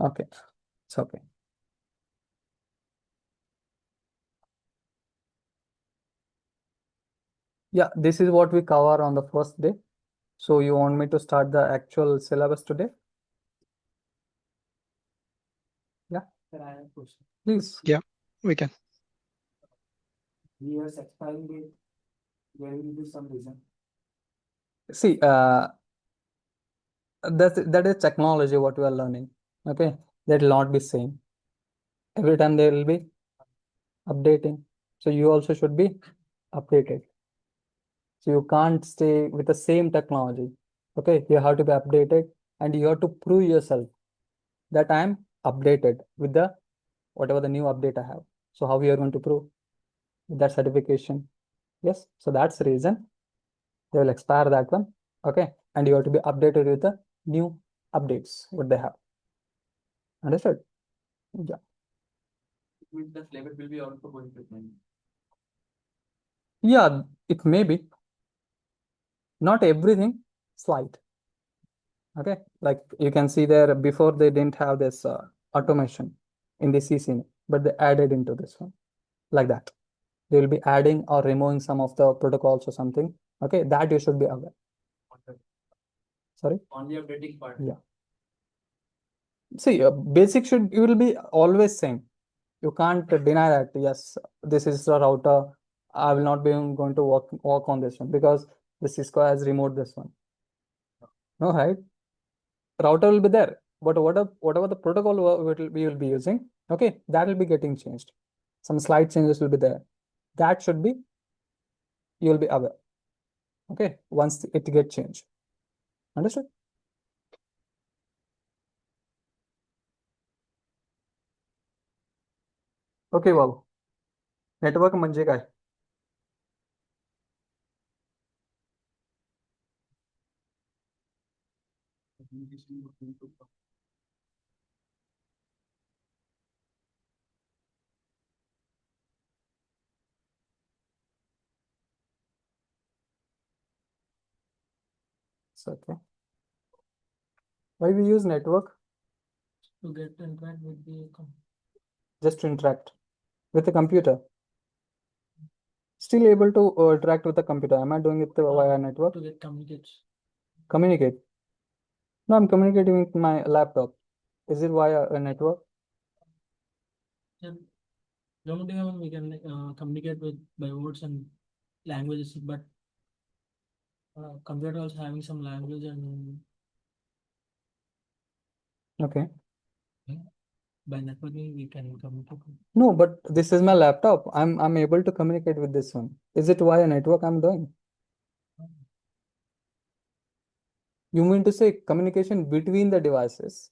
Okay. It's okay. Yeah, this is what we cover on the first day. So you want me to start the actual syllabus today? Yeah. Sir, I have a question. Please. Yeah, we can. Years expiring date, there will be some reason. See, that is technology what we are learning. Okay, that will not be same. Every time there will be updating. So you also should be updated. So you can't stay with the same technology. Okay, you have to be updated and you have to prove yourself that I am updated with the whatever the new update I have. So how we are going to prove with that certification? Yes, so that's the reason they will expire that one. Okay, and you have to be updated with the new updates what they have. Understood? Yeah. With the flavor will be also going to change. Yeah, it may be. Not everything, slight. Okay, like you can see there before they didn't have this automation in the CCNA, but they added into this one like that. They will be adding or removing some of the protocols or something. Okay, that you should be aware. Sorry? Only updating part. Yeah. See, basic should you will be always same. You can't deny that. Yes, this is the router. I will not be going to work on this one because the Cisco has removed this one. No, right? Router will be there, but whatever the protocol we will be using, okay, that will be getting changed. Some slight changes will be there. That should be you will be aware. Okay, once it get changed. Understood? Okay, Babu network म्हणजे काय It's okay. Why we use network? To get interact with the Just to interact with the computer. Still able to interact with the computer. Am I doing it via network? to get communicates. Communicate. No, I'm communicating with my laptop. Is it via a network? Yeah. Remote we can communicate with by words and languages, but computer also having some language and Okay. by networking we can communicate. No, but this is my laptop. I'm able to communicate with this one. Is it via network I'm doing? You mean to say communication between the devices?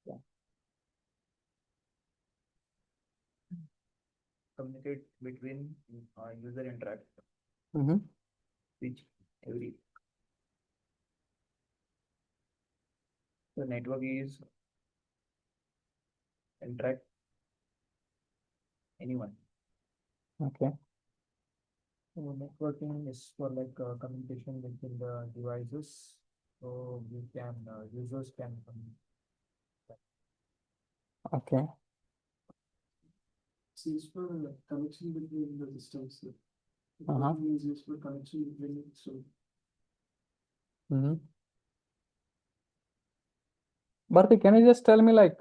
Yeah. Communicate between user interact, Mm-hmm. which every the network is interact anyone. Okay. So networking is for like communication between the devices. So we can users can Okay. it's used for connection between the systems. Uh-huh. Networking is used for connection between the systems. Mm-hmm. Bharti, can you just tell me like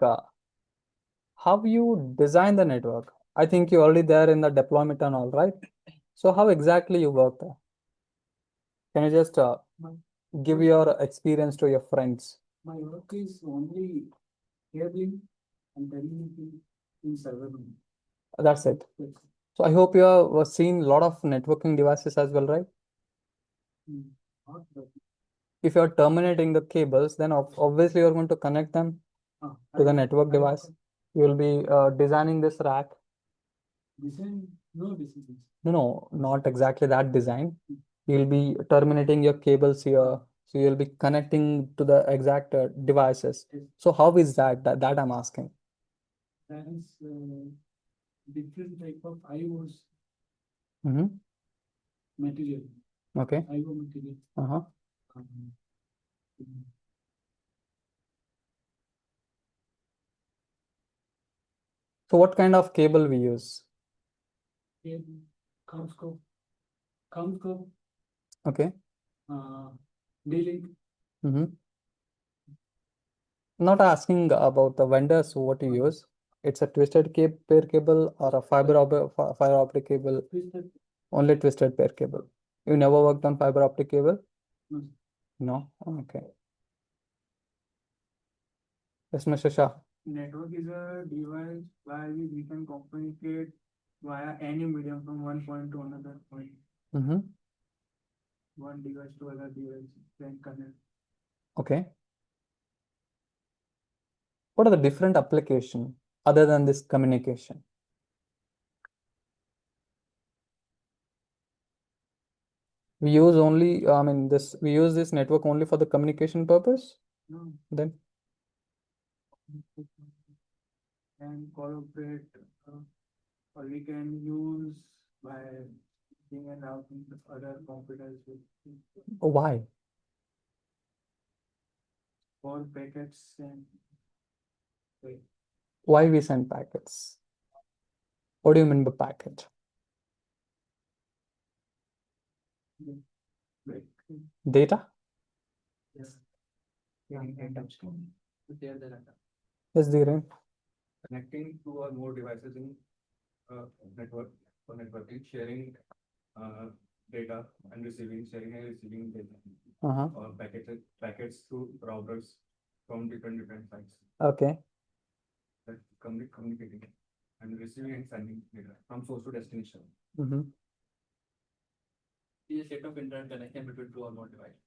how you design the network? I think you're already there in the deployment and all, right? So how exactly you work there? Can you just My, give your experience to your friends? my work is only cabling and terminating in server room. That's it. Yes. So I hope you have seen a lot of networking devices as well, right? Not the, If you're terminating the cables, then obviously you're going to connect them to the network device. You will be designing this rack. design, no decisions. No, not exactly that design. You'll be terminating your cables here. So you'll be connecting to the exact devices. So how is that? That I'm asking. That is different type of IOs Mm-hmm. material. Okay. IO material. Uh-huh. Um, So what kind of cable we use? cable, Comscope, Okay. D-Link. Mm-hmm. Not asking about the vendors what you use. It's a twisted pair cable or a fiber optic cable. Twisted. Only twisted pair cable. You never worked on fiber optic cable? No. No? Okay. Yes, Mr. Shah. Network is a device by which we can communicate via any medium from one point to another point. Mm-hmm. One device to other device, then connect. Okay. What are the different application other than this communication? We use only, we use this network only for the communication purpose? No. Then? And cooperate, or we can use by being and routing with other computers Why? for packets and wait, Why we send packets? What do you mean by packet? wait, Data? yes. Getting data to share the data. Yes, Dhiren. Connecting two or more devices in network for networking, sharing data and sharing and receiving data Uh-huh. or packets through routers from different sites. Okay. That communicating and receiving and sending data from source to destination. Mm-hmm. Is a set of internet connection between two or more devices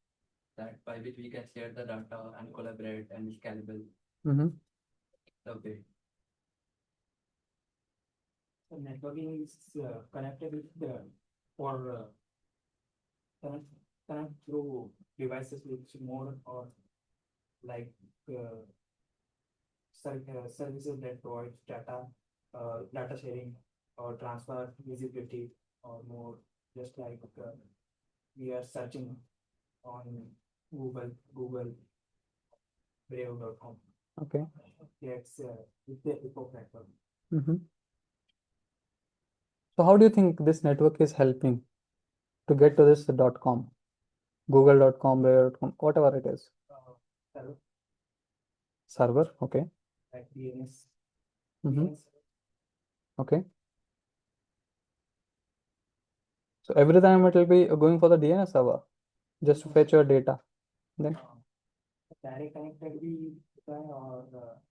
that by which we can share the data and collaborate and is scalable. Mm-hmm. Okay. So networking is connected with the or connect through devices which more or like services that provides data sharing or transfer visibility or more just like we are searching on Google Brave.com. Okay. That's with the eco network. Mm-hmm. So how do you think this network is helping to get to this .com, google.com, Brave.com, whatever it is? Server Server, okay. like DNS. Mm-hmm. DNS. Okay. So every time it will be going for the DNS server just to fetch your data. Then Direct connected we होता है और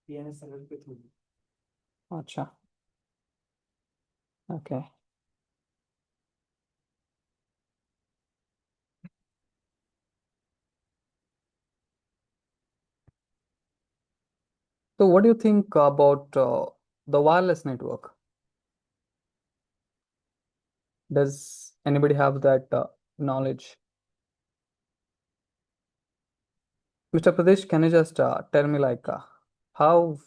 PNS server के through. अच्छा, okay. So what do you think about the wireless network? Does anybody have that knowledge? Mr. Pradesh, can you just tell me like how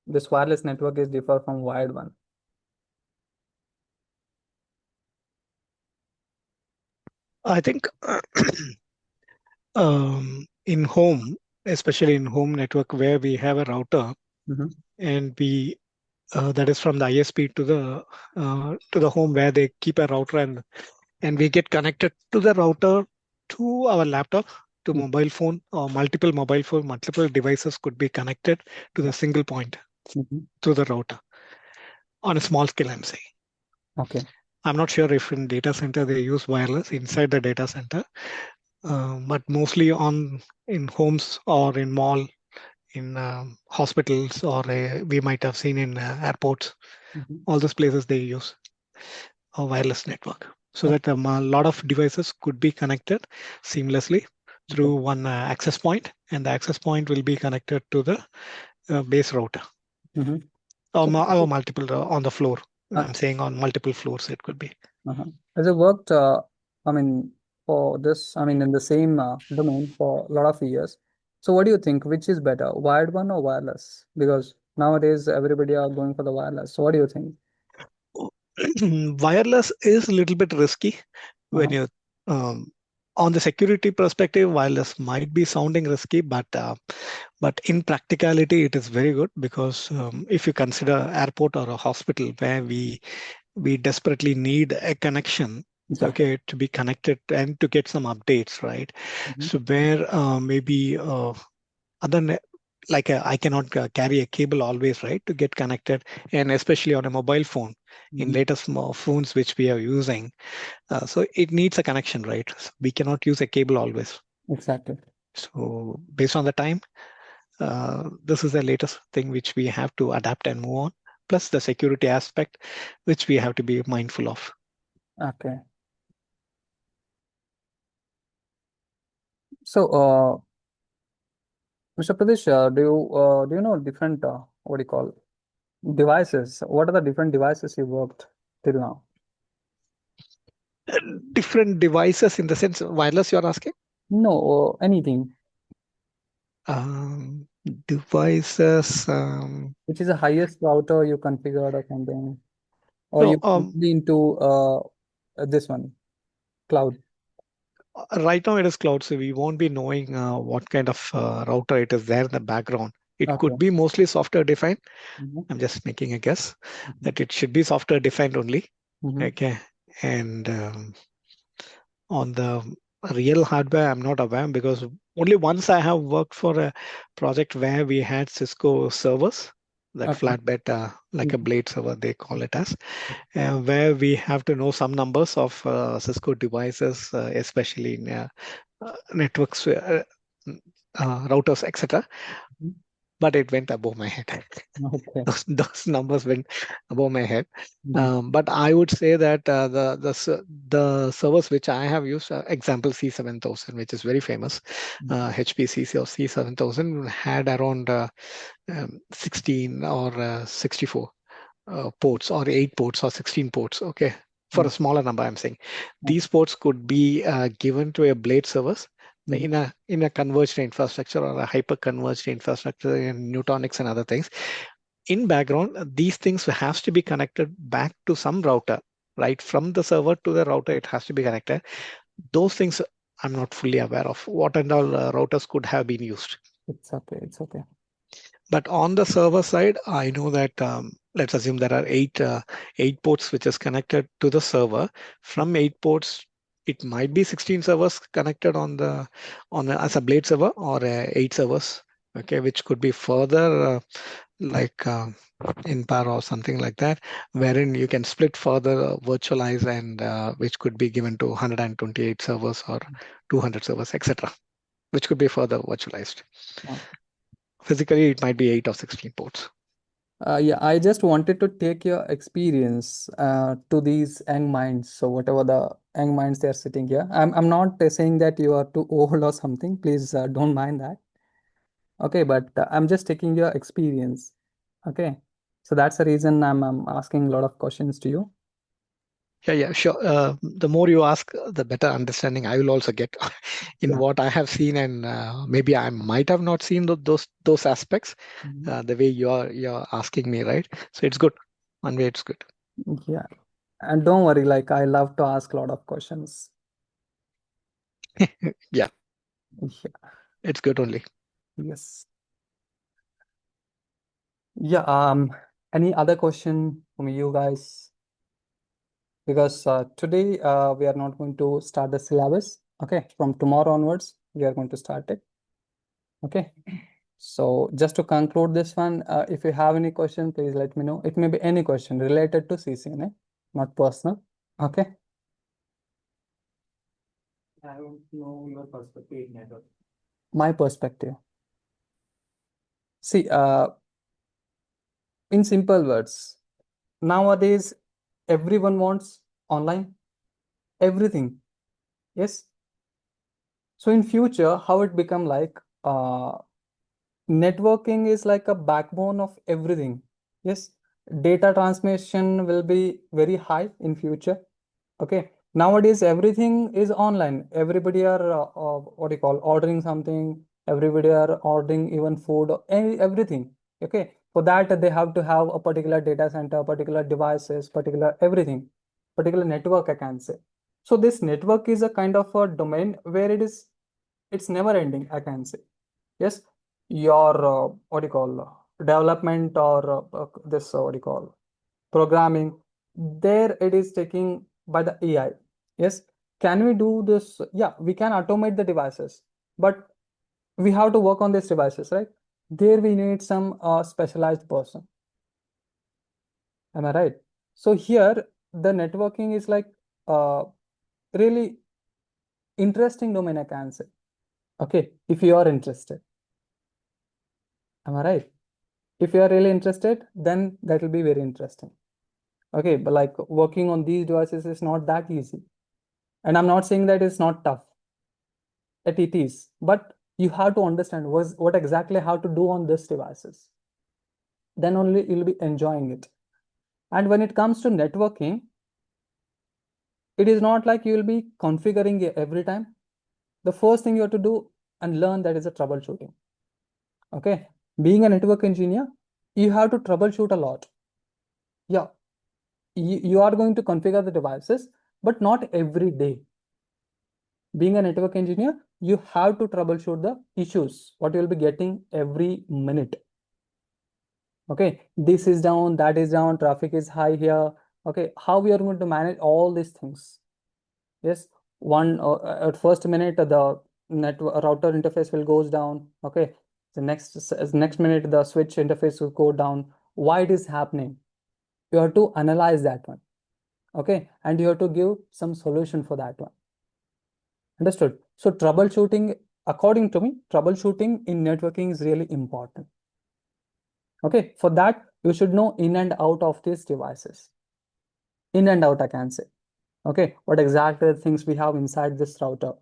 this wireless network is differ from wired one? I think in home, especially in home network where we have a router Mm-hmm. and we that is from the ISP to the home where they keep a router and we get connected to the router to our laptop to mobile phone or multiple mobile phone, multiple devices could be connected to the single point Mm-hmm. through the router on a small scale, I'm saying. Okay. I'm not sure if in data center they use wireless inside the data center, but mostly in homes or in mall, in hospitals, or we might have seen in airports. Mm-hmm. All those places they use a wireless network so Okay. that a lot of devices could be connected seamlessly through one access point, and the access point will be connected to the base router Mm-hmm. or multiple on the floor. Uh, I'm saying on multiple floors it could be. uh-huh. Has it worked, I mean, for this, I mean, in the same domain for a lot of years? So what do you think? Which is better, wired one or wireless? Because nowadays everybody are going for the wireless. So what do you think? Wireless is a little bit risky when Uh-huh. you on the security perspective. Wireless might be sounding risky, but in practicality it is very good because if you consider airport or a hospital where we desperately need a connection, Yeah. okay, to be connected and to get some updates, right? Mm-hmm. So where maybe other like I cannot carry a cable always, right, to get connected, and especially on a mobile phone in Mm-hmm. latest phones which we are using, so it needs a connection, right? So we cannot use a cable always. Exactly. So based on the time, this is the latest thing which we have to adapt and move on. Plus the security aspect, which we have to be mindful of. Okay. So, Mr. Pradesh, do you know different what do you call devices? What are the different devices you worked till now? Different devices in the sense wireless you're asking? No, anything. Um, Devices. Which is the highest router you configured or something? Or No, you only into this one, cloud? right now it is cloud, so we won't be knowing what kind of router it is there in the background. It Okay. could be mostly software defined. Mm-hmm. I'm just making a guess that it should be software defined only. Mm-hmm. Okay. And on the real hardware, I'm not aware because only once I have worked for a project where we had Cisco servers, that Okay. flatbed, like a blade server, they call it as, where we have to know some numbers of Cisco devices, especially in networks, routers, etc. Mhm. But it went above my head. Okay. Those numbers went above my head. Mhm. But I would say that the servers which I have used, example C7000, which is very famous, HPC or C7000 had around 16 or 64 ports, or 8 ports or 16 ports. Okay, for a smaller number, I'm saying these ports could be given to a blade service Mhm. in a converged infrastructure or a hyper converged infrastructure in Nutanix and other things. In background, these things has to be connected back to some router, right? From the server to the router, it has to be connected. Those things I'm not fully aware of. What and all routers could have been used. It's okay. It's okay. But on the server side, I know that let's assume there are eight ports which is connected to the server. From 8 ports, it might be 16 servers connected as a blade server, or 8 servers, okay, which could be further like in par or something like that, wherein you can split further, virtualize, and which could be given to 128 servers or 200 servers, etc., which could be further virtualized. Uh, physically it might be 8 or 16 ports. Yeah, I just wanted to take your experience to these young minds. So whatever the young minds they are sitting here, I'm not saying that you are too old or something. Please don't mind that. Okay, but I'm just taking your experience. Okay, so that's the reason I'm asking a lot of questions to you. Yeah, sure. The more you ask, the better understanding I will also get in Yeah. what I have seen, and maybe I might have not seen those aspects the way you're asking me, right? So it's good. One way it's good. Yeah, and don't worry, like I love to ask a lot of questions. Yeah, Yeah, it's good only. yes. Yeah, any other question from you guys? Because today we are not going to start the syllabus. Okay, from tomorrow onwards, we are going to start it. Okay, so just to conclude this one, if you have any question, please let me know. It may be any question related to CCNA, not personal. Okay. I want to know your perspective in network. My perspective. See, in simple words, nowadays everyone wants online everything. Yes. So in future, how it become like networking is like a backbone of everything. Yes, data transmission will be very high in future. Okay, nowadays everything is online. Everybody are what do you call ordering something. Everybody are ordering even food, everything. Okay, for that they have to have a particular data center, particular devices, particular everything, particular network I can say. So this network is a kind of a domain where it's never ending I can say. Yes, your what do you call development or this what do you call programming, there it is taking by the AI. Yes, can we do this? Yeah, we can automate the devices, but we have to work on these devices, right? There we need some specialized person. Am I right? So here the networking is like really interesting domain I can say. Okay, if you are interested. Am I right? If you are really interested, then that will be very interesting. Okay, but like working on these devices is not that easy. And I'm not saying that it's not tough. It is, but you have to understand what exactly how to do on these devices. Then only you'll be enjoying it. And when it comes to networking, it is not like you will be configuring it every time. The first thing you have to do and learn that is a troubleshooting. Okay, being a network engineer, you have to troubleshoot a lot. Yeah, you are going to configure the devices, but not every day. Being a network engineer, you have to troubleshoot the issues, what you'll be getting every minute. Okay, this is down, that is down, traffic is high here. Okay, how we are going to manage all these things? Yes, one at first minute the network router interface will goes down. Okay, the next minute the switch interface will go down. Why it is happening? You have to analyze that one. Okay, and you have to give some solution for that one. Understood? So troubleshooting, according to me, troubleshooting in networking is really important. Okay, for that, you should know in and out of these devices. In and out, I can say. Okay, what exactly the things we have inside this router.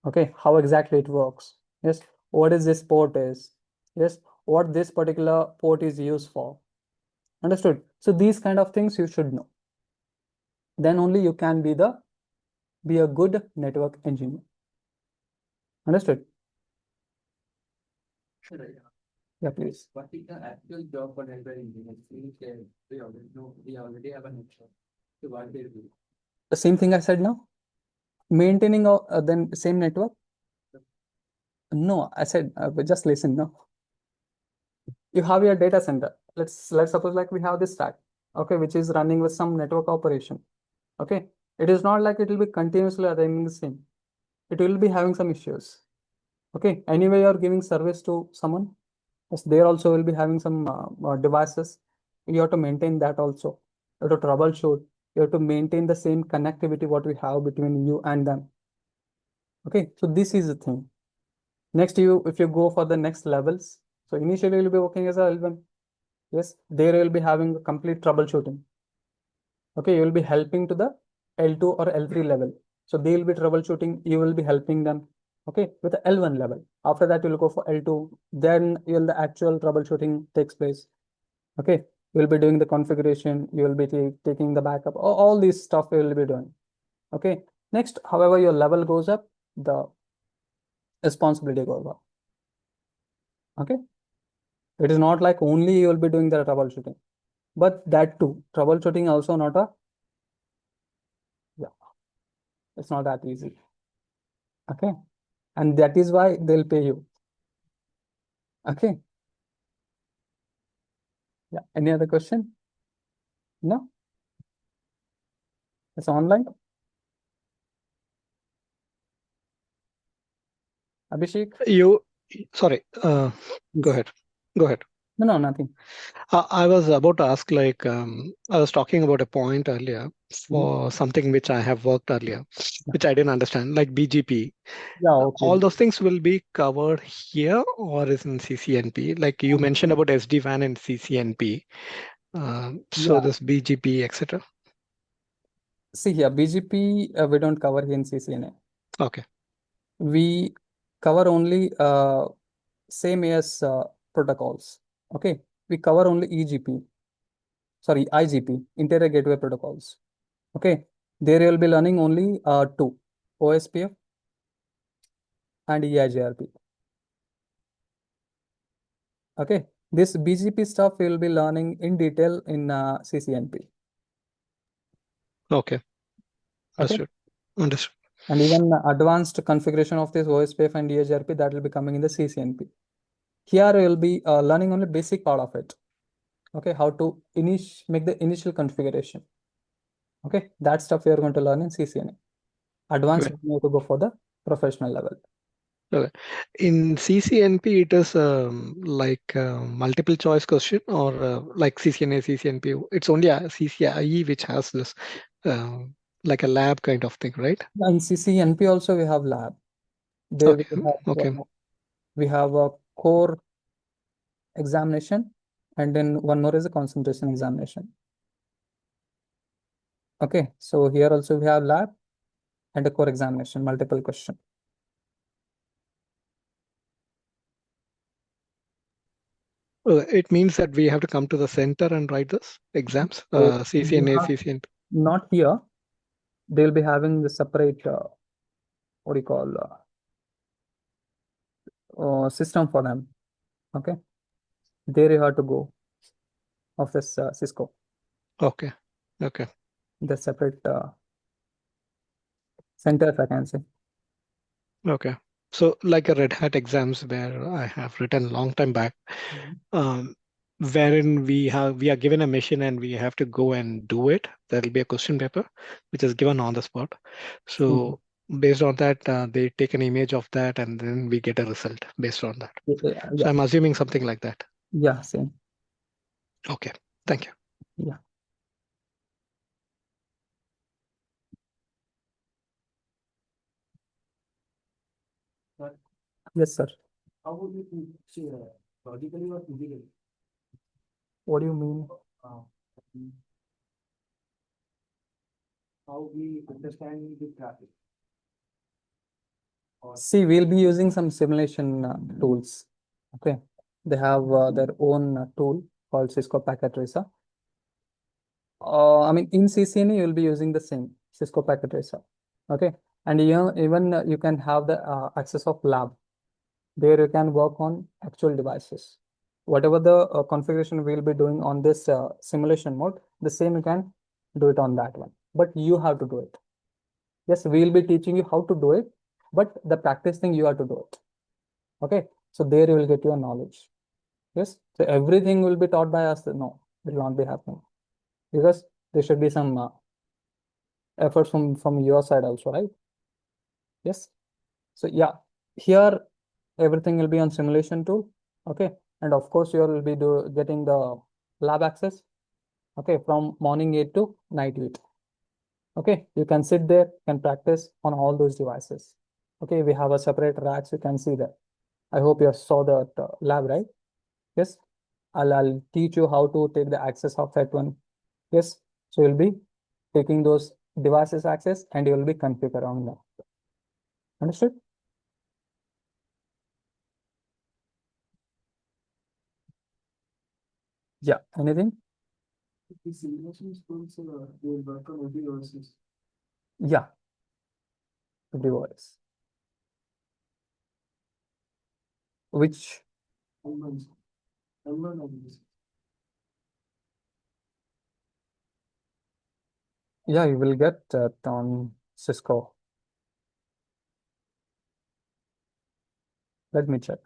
Okay, how exactly it works. Yes, what is this port is. Yes, what this particular port is used for. Understood? So these kind of things you should know. Then only you can be a good network engineer. Understood? Yeah, please. What is the actual job for network engineers? We already know, we already have a network. So what they do? The same thing I said now. Maintaining then same network. No, I said just listen. No, you have your data center. Let's suppose like we have this stack. Okay, which is running with some network operation. Okay, it is not like it will be continuously running the same. It will be having some issues. Okay, anyway, you're giving service to someone. Yes, there also will be having some devices. You have to maintain that also. You have to troubleshoot. You have to maintain the same connectivity what we have between you and them. Okay, so this is the thing. Next, if you go for the next levels, So initially you'll be working as a L1. Yes, there you will be having complete troubleshooting. Okay, you will be helping to the L2 or L3 level. So they will be troubleshooting, you will be helping them, okay, with the L1 level. After that, you'll go for L2, then the actual troubleshooting takes place. Okay, you'll be doing the configuration, you will be taking the backup, all these stuff you will be doing. Okay, next, however, your level goes up, the responsibility goes up. Okay, it is not like only you will be doing the troubleshooting, but that too, troubleshooting also not a, yeah, it's not that easy. Okay, and that is why they'll pay you. Okay, yeah, any other question? No, it's online. Abhishek? Sorry, go ahead. Go ahead. No, nothing. I was about to ask, like, I was talking about a point earlier for something which I have worked earlier, which I didn't understand, like BGP. Yeah, okay. All those things will be covered here or is in CCNP? Like you mentioned about SD-WAN and CCNP. So Yeah. this BGP, etc. See here, BGP, we don't cover here in CCNA. Okay. We cover only same as protocols. Okay, we cover only EGP. Sorry, IGP, Interior Gateway Protocols. Okay, there you will be learning only two, OSPF and EIGRP. Okay, this BGP stuff we will be learning in detail in CCNP. Okay. Understood. Understood. And even advanced configuration of this OSPF and EIGRP that will be coming in the CCNP. Here you will be learning only basic part of it. Okay, how to make the initial configuration. Okay, that stuff we are going to learn in CCNA. Advanced, Okay. you have to go for the professional level. Okay. In CCNP, it is like multiple choice question or like CCNA, CCNP. It's only a CCIE which has this like a lab kind of thing, right? In CCNP also we have lab. There Okay. Okay. we have a core examination, and then one more is a concentration examination. Okay, so here also we have lab and a core examination, multiple question. It means that we have to come to the center and write this exams, So CCNA, CCNP. not here. They'll be having the separate, what do you call, system for them. Okay, there you have to go of this Cisco. Okay. Okay. The separate centers, I can say. Okay. So like a Red Hat exams where I have written long time back, wherein we are given a mission and we have to go and do it. There will be a question paper which is given on the spot. So based on that, they take an image of that and then we get a result based on that. Yeah. So I'm assuming something like that. Yeah, same. Okay. Thank you. Yeah. Yes, sir. How would you say logically or physically? What do you mean? How we understand the traffic? See, we'll be using some simulation tools. Okay, they have their own tool called Cisco Packet Tracer. I mean, in CCNA, you'll be using the same Cisco Packet Tracer. Okay, and even you can have the access of lab. There you can work on actual devices. Whatever the configuration we'll be doing on this simulation mode, the same you can do it on that one. But you have to do it. Yes, we'll be teaching you how to do it, but the practice thing you have to do it. Okay, so there you will get your knowledge. Yes, so everything will be taught by us. No, it will not be happening, because there should be some effort from your side also, right? Yes. So yeah, here everything will be on simulation tool. Okay, and of course you will be getting the lab access. Okay, from morning 8 to night 8. Okay, you can sit there, can practice on all those devices. Okay, we have a separate racks, you can see that. I hope you saw that lab, right? Yes, I'll teach you how to take the access of that one. Yes, so you'll be taking those devices access and you will be configure on that. Understood? Yeah, anything? The simulation schools, they will work on every devices. Yeah, the device. Which, M1, M1 of this. yeah, you will get that on Cisco. Let me check.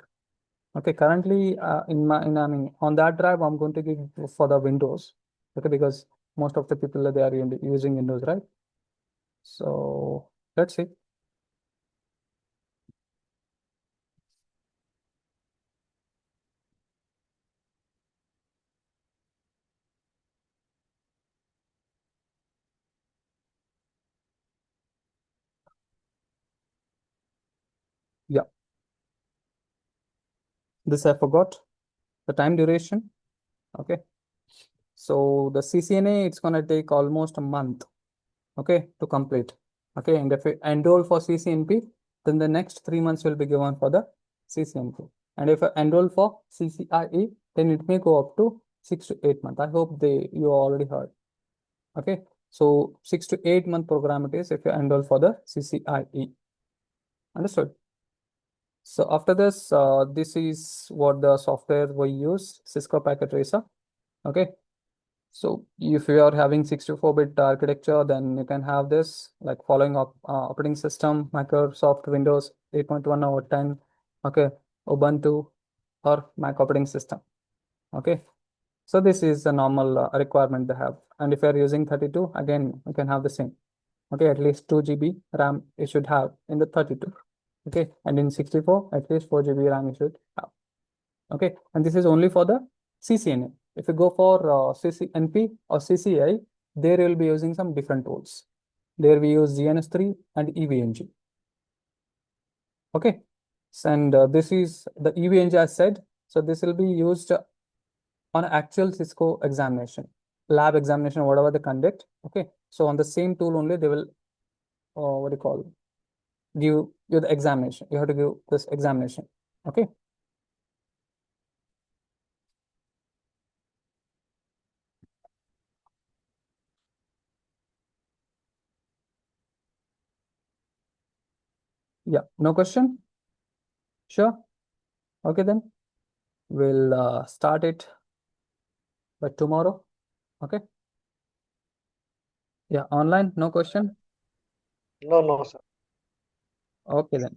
Okay, currently I mean on that drive I'm going to give for the Windows. Okay, because most of the people they are using Windows, right? So let's see. Yeah, this I forgot the time duration. Okay, so the CCNA it's gonna take almost a month. Okay, to complete. Okay, and if you enroll for CCNP, then the next 3 months will be given for the CCNP. And if you enroll for CCIE, then it may go up to 6 to 8 months. I hope you already heard. Okay, so 6 to 8 month program it is if you enroll for the CCIE. Understood? So after this, this is what the software we use, Cisco Packet Tracer. Okay, so if you are having 64-bit architecture, then you can have this like following up operating system, Microsoft Windows 8.1 or 10, okay, Ubuntu or Mac operating system. Okay, so this is the normal requirement they have. And if you are using 32, again, you can have the same. Okay, at least 2 GB RAM you should have in the 32. Okay, and in 64, at least 4 GB RAM you should have. Okay, and this is only for the CCNA. If you go for CCNP or CCI, there you will be using some different tools. There we use GNS3 and EVNG. Okay, and this is the EVNG I said. So this will be used on actual Cisco examination, lab examination, whatever they conduct. Okay, so on the same tool only they will, what do you call, give you the examination. You have to give this examination. Okay. Yeah, no question? Sure. Okay, then we'll start it by tomorrow. Okay. Yeah, online, no question. No, no, sir. Okay, then.